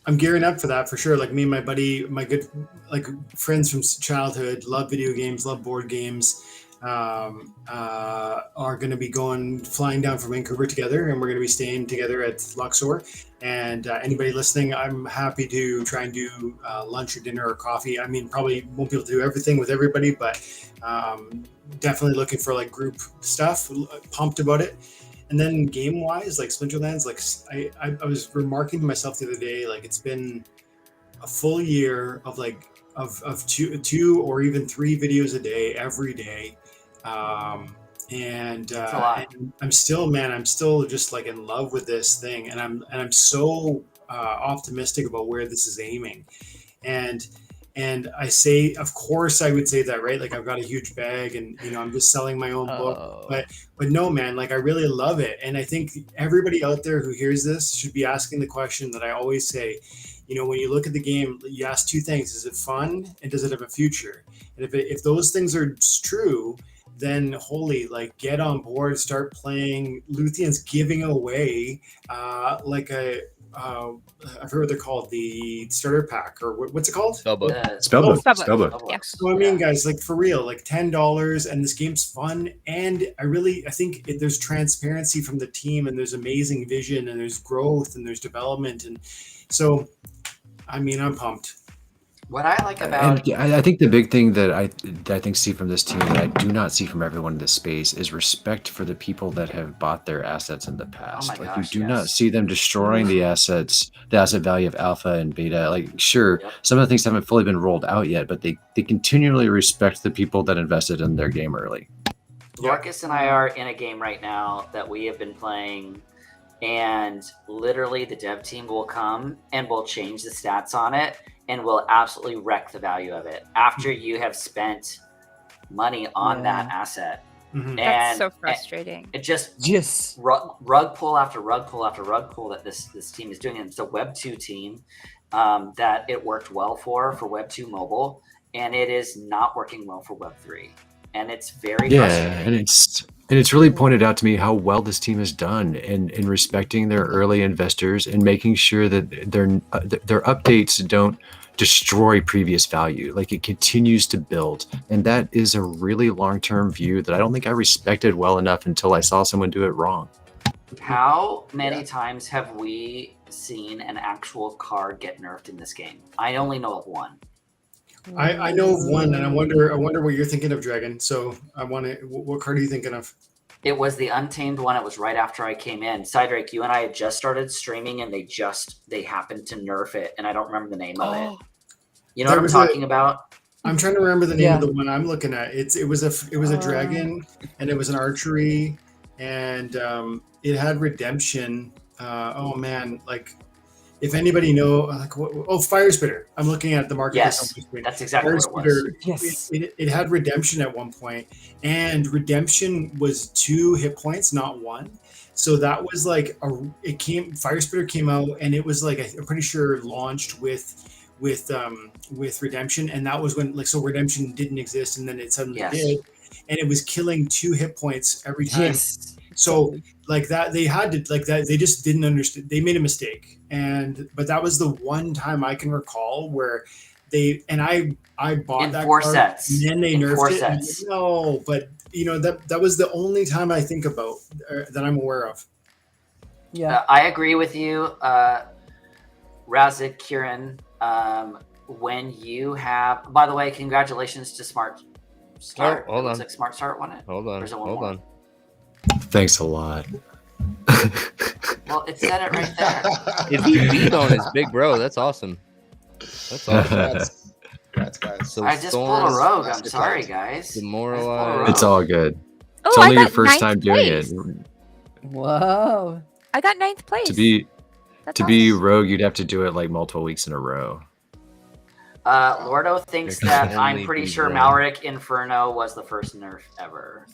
I'm gearing up for that for sure. Like me and my buddy, my good like friends from childhood, love video games, love board games, are going to be flying down from Vancouver together, and we're going to be staying together at Luxor. And anybody listening, I'm happy to try and do lunch or dinner or coffee. I mean, probably won't be able to do everything with everybody, but definitely looking for like group stuff. Pumped about it. And then game-wise, like Splinterlands, like I was remarking to myself the other day, like it's been a full year of like of two or even 3 videos a day every day, and I'm still just like in love with this thing, and I'm so optimistic about where this is aiming, and I say, of course, I would say that, right? Like I've got a huge bag, and I'm just selling my own book, but no, man, like I really love it, and I think everybody out there who hears this should be asking the question that I always say. When you look at the game, you ask 2 things: is it fun, and does it have a future? And if those things are true, then like get on board, start playing. Luthien's giving away like a. I forget what they're called, the starter pack, or what's it called? Spellbook. Yeah. So I mean, guys, like for real, like $10, and this game's fun, and I think there's transparency from the team, and there's amazing vision, and there's growth, and there's development, and so, I mean, I'm pumped. What I like about I think the big thing that I think see from this team that I do not see from everyone in this space is respect for the people that have bought their assets in the past. Oh my like gosh, you do not yes. see them destroying the assets, the asset value of alpha and beta. Like sure, some of the things haven't fully been rolled out yet, but they continually respect the people that invested in their game early. Lorkus and I are in a game right now that we have been playing, and literally the dev team will come and will change the stats on it and will absolutely wreck the value of it after you have spent money on that asset. Mm-hmm. And That's so frustrating. It just Yes. rug pull after rug pull after rug pull that this team is doing. And it's a Web 2 team that it worked well for Web 2 mobile, and it is not working well for Web 3. And it's very frustrating. And it's really pointed out to me how well this team has done in respecting their early investors and making sure that their updates don't destroy previous value. Like it continues to build, and that is a really long-term view that I don't think I respected well enough until I saw someone do it wrong. How many times have we seen an actual card get nerfed in this game? I only know of one. I know of one, and I wonder what you're thinking of, Dragon. So I want to. What card are you thinking of? It was the Untamed one. It was right after I came in. Cydrake, you and I had just started streaming, and they happened to nerf it, and I don't remember the name of it. You know what I'm talking about? I'm trying to remember the name of the one I'm looking at. It was a dragon, and it was an archery, and it had redemption. Oh man, like. If anybody know, like, Fire Spitter. I'm looking at the market. Yes, that's exactly what it was. Yes. It had redemption at one point, and redemption was 2 hit points, not 1. So that was like Fire Spitter came out, and it was like I'm pretty sure launched with redemption, and that was when redemption didn't exist, and then it suddenly did, and it was killing 2 hit points every time. Yes. So like that, they had to like that. They just didn't understand. They made a mistake, but that was the one time I can recall where I bought in that 4 card, sets, and then they nerfed 4 it. sets. No, but that was the only time I think about that I'm aware of. Yeah, I agree with you, Razid Kieran. When you have, by the way, congratulations to Smart Start. hold It looks on. like Smart Start won it. Hold on. There's one Hold more. on. Thanks a lot. Well, it said it right there. If he beat on his big bro, that's awesome. That's awesome. Congrats, guys. So I just pulled a Thorns, rogue. I'm Nicely sorry, played. guys. I just pulled a Demoralized. rogue. It's all good. Oh, It's I only your got first ninth time doing it. place. Wow. I got 9th place. To be That's to be awesome. rogue, you'd have to do it like multiple weeks in a row. Lordo thinks There can that I'm only pretty be sure one. Malric Inferno was the first nerf ever.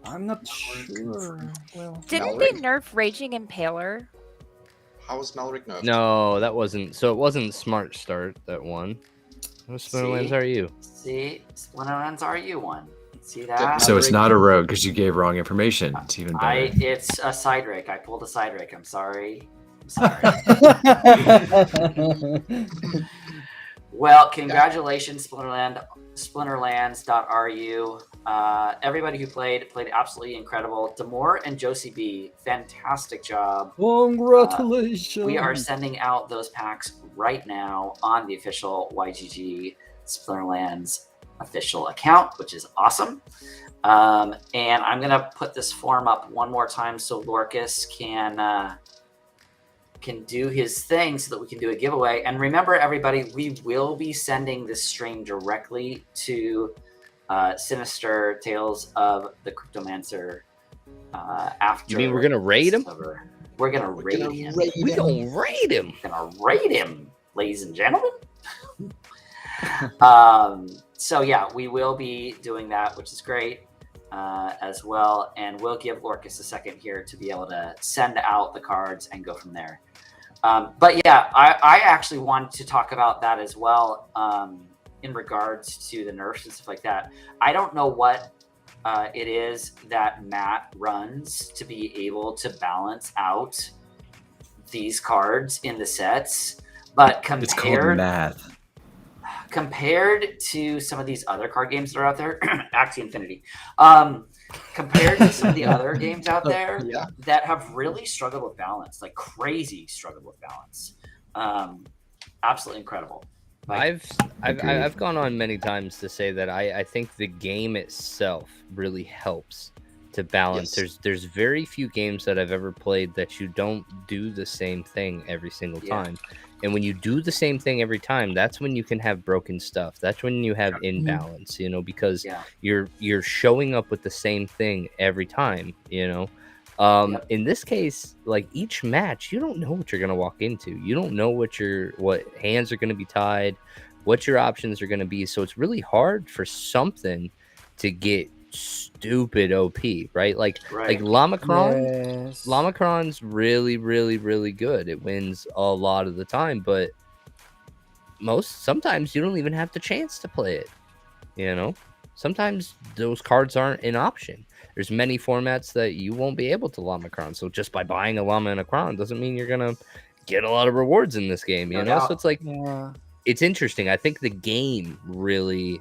I'm not sure. Well, Didn't they Malric? nerf Raging Impaler? How was Malric nerfed? No, that wasn't. So it wasn't Smart Start that won. What Splinterlands See? are you? See, Splinterlands RU one. See Get that? So it's Malric- not a rogue because you gave wrong information. It's even better. It's a Cydrake. I pulled a Cydrake. I'm sorry. I'm sorry. Well, congratulations, Splinterlands.ru. Everybody who played absolutely incredible. Damour and Josie B, fantastic job. Congratulations. We are sending out those packs right now on the official YGG Splinterlands official account, which is awesome. And I'm going to put this form up one more time so Lorkus can do his thing so that we can do a giveaway. And remember, everybody, we will be sending this stream directly to Sinister Tales of the Cryptomancer after. You mean we're gonna raid him? We're gonna raid him. We gonna raid him. Gonna raid him, ladies and gentlemen. So yeah, we will be doing that, which is great as well. And we'll give Lorkus a second here to be able to send out the cards and go from there. But yeah, I actually wanted to talk about that as well in regards to the nerfs and stuff like that. I don't know what it is that Matt runs to be able to balance out these cards in the sets, but It's called math. compared to some of these other card games that are out there, Axie Infinity, compared to some of the other games out there Yeah. that have really struggled with balance, like crazy struggled with balance. Absolutely incredible. Like, I've gone on many times to say that I think the game itself really helps to balance. Yes. There's very few games that I've ever played that you don't do the same thing every single Yeah. time. And when you do the same thing every time, that's when you can have broken stuff. That's when you have imbalance, you know, because yeah. you're showing up with the same thing every time, you know. Yep. In this case, like each match, you don't know what you're gonna walk into. You don't know what hands are gonna be tied, what your options are gonna be. So it's really hard for something to get stupid OP, right? Like Lamacron. Yes. Lamacron's really, really, really good. It wins a lot of the time, but sometimes you don't even have the chance to play it. You know, sometimes those cards aren't an option. There's many formats that you won't be able to Lamacron. So just by buying a Llama and a Cron doesn't mean you're gonna get a lot of rewards in this game. You No know, doubt. so it's like Yeah. it's interesting. I think the game really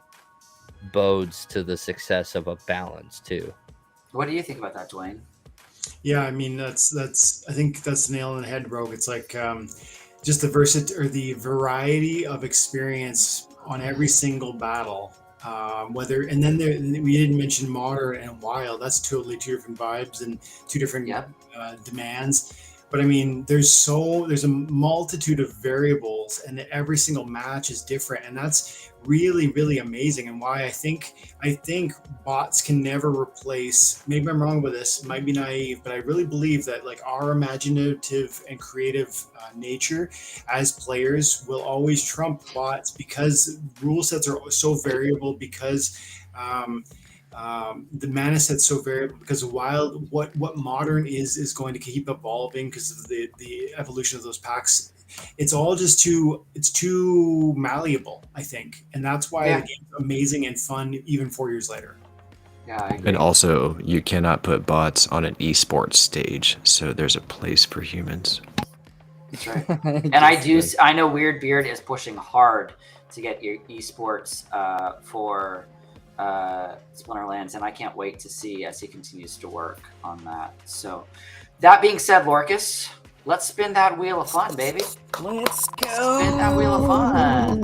bodes to the success of a balance too. What do you think about that, Dwayne? Yeah, I mean that's I think that's the nail on the head, Rogue. It's like just the variety of experience on every single battle. We didn't mention modern and wild. That's totally two different vibes and two different demands. But I mean, there's a multitude of variables, and every single match is different, and that's really, really amazing. And why I think bots can never replace. Maybe I'm wrong with this. Might be naive, but I really believe that like our imaginative and creative nature as players will always trump bots because rule sets are so variable. Because the mana set's so variable, because wild, what modern is going to keep evolving because of the evolution of those packs. It's all just too malleable, I think, and that's why the game's amazing and fun even 4 years later. Yeah, I agree. And also, you cannot put bots on an esports stage, so there's a place for humans. That's right. And I know Weird Beard is pushing hard to get your esports for Splinterlands, and I can't wait to see as he continues to work on that. So that being said, Lorkus, let's spin that wheel of fun, baby. Let's go. Spin that wheel of fun.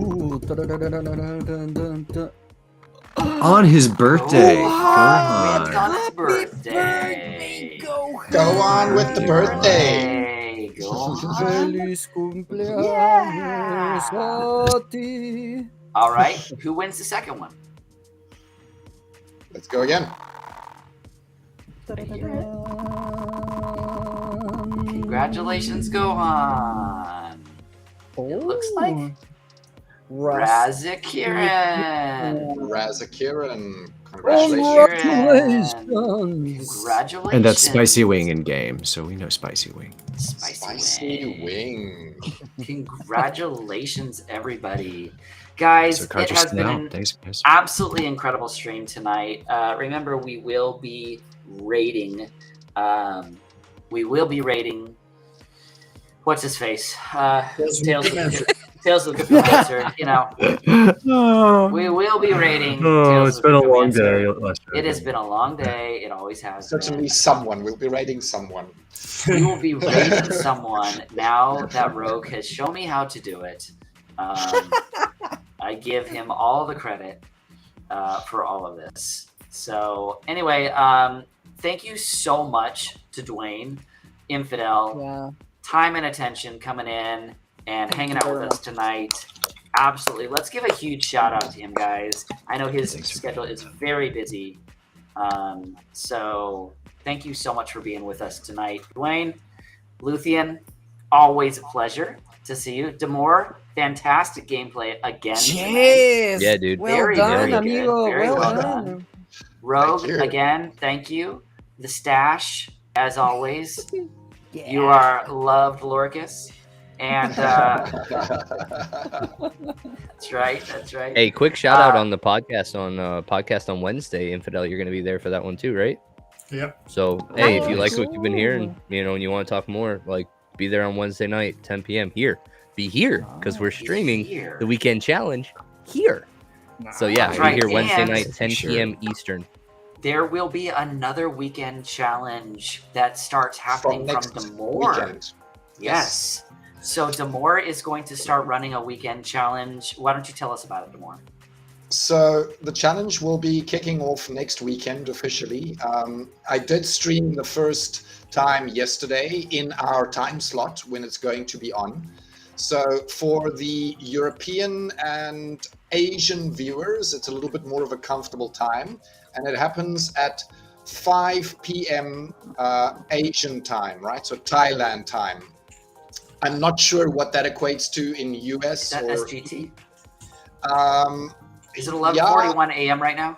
On his birthday. Go Gohan! on. On his birthday. Gohan. Go on with the birthday. Hey, Gohan. Feliz cumpleaños a ti. All right. Who wins the second one? Let's go again. Congratulations, Gohan. It looks like Raz. Razakiran. Razakiran. Congratulations. Congratulations. And that's Spicy Wing in game, so we know Spicy Wing. Spicy wing. Congratulations, everybody. Guys, So it cards are has still been out. an Thanks, guys. absolutely incredible stream tonight. Remember, we will be rating. What's his face? Tales of the Confessor. You know, we will be rating. Tales of the Confessor. It has been a long day. It always has. Certainly been. someone. We'll be rating someone. We will be rating someone now that Rogue has shown me how to do it. I give him all the credit for all of this. So anyway, thank you so much to Dwayne, Infidel, time and attention coming in and hanging out with us tonight. Absolutely. Let's give a huge shout out to him, guys. I know his schedule is very busy. So thank you so much for being with us tonight. Dwayne, Luthien, always a pleasure to see you. Damour, fantastic gameplay again. Yes. Yeah, dude. Well done, good. amigo. Very well well done. done. Rogue, Thank you. again, thank you. The Stash, as always. Yeah. You are loved, Lorkus. And that's right. That's right. Hey, quick shout out on the podcast on Wednesday. Infidel, you're going to be there for that one too, right? Yep. So, hey, if you like Nice. what you've been hearing, and you want to talk more, like, be there on Wednesday night, 10 p.m. here. Be here because we're streaming Here. the weekend challenge here. So yeah, That's be right. here Wednesday And- night, 10 p.m. Eastern. There will be another weekend challenge that starts happening from next Damour. weekend. Yes. So Damour is going to start running a weekend challenge. Why don't you tell us about it, Damour? So the challenge will be kicking off next weekend officially. I did stream the first time yesterday in our time slot when it's going to be on. So for the European and Asian viewers, it's a little bit more of a comfortable time, and it happens at 5 p.m. Asian time, right? So Thailand time. I'm not sure what that equates to in US Is that or SGT? Is it Yeah. 11:41 a.m. right now?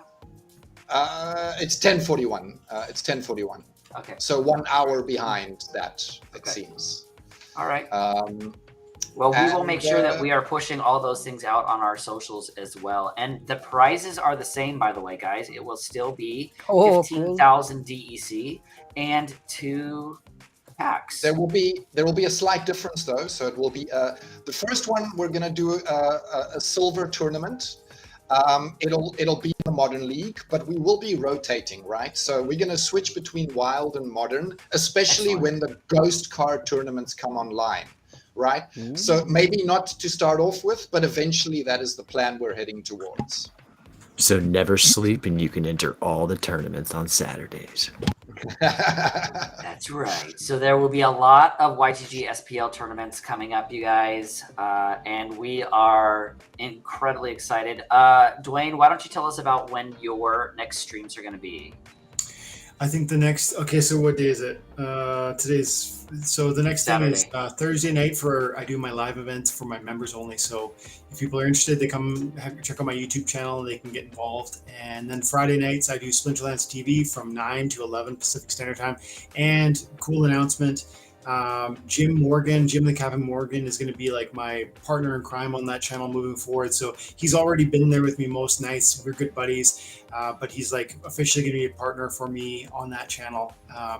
It's 10:41. It's 10:41. Okay. So 1 hour behind that, it Okay. seems. All right. Um, Well, we will make sure that and, we are pushing all those things out on our socials as well. And the prizes are the same, by the way, guys. It will still be Oh, 15,000 DEC and 2 packs. there will be a slight difference though. So it will be the first one. We're gonna do a silver tournament. It'll be the Modern League, but we will be rotating, right? So we're gonna switch between Wild and Modern, especially Excellent. when the Ghost card tournaments come online, right? So maybe not to start off with, but eventually that is the plan we're heading towards. So never sleep, and you can enter all the tournaments on Saturdays. That's right. So there will be a lot of YGG SPL tournaments coming up, you guys, and we are incredibly excited. Dwayne, why don't you tell us about when your next streams are going to be? I think the next. Okay, so what day is it? The next thing is Saturday. Thursday night I do my live events for my members only. So if people are interested, they check out my YouTube channel. They can get involved. And then Friday nights I do Splinterlands TV from 9 to 11 Pacific Standard Time. And cool announcement. Jim the Captain Morgan is going to be like my partner in crime on that channel moving forward. So he's already been there with me most nights. We're good buddies, but he's like officially going to be a partner for me on that channel.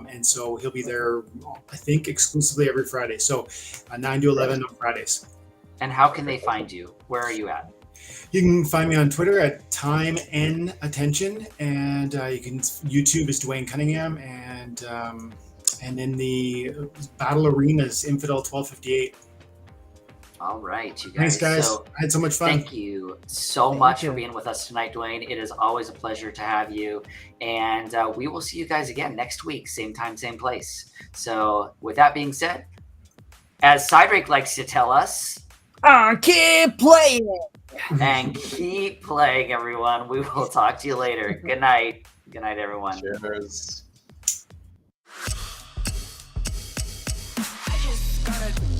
And so he'll be there, I think, exclusively every Friday. So 9 to 11 on Fridays. And how can they find you? Where are you at? You can find me on Twitter at Time N Attention, and YouTube is Dwayne Cunningham, and in the battle arena is Infidel 1258. All right, you guys. Thanks, guys. So, I had so much fun. thank you so much for being with us tonight, Dwayne. It is always a pleasure to have you. And we will see you guys again next week, same time, same place. So with that being said, as Cydrake likes to tell us, keep playing. And keep playing, everyone. We will talk to you later. Good night. Good night, everyone. Cheers. I just gotta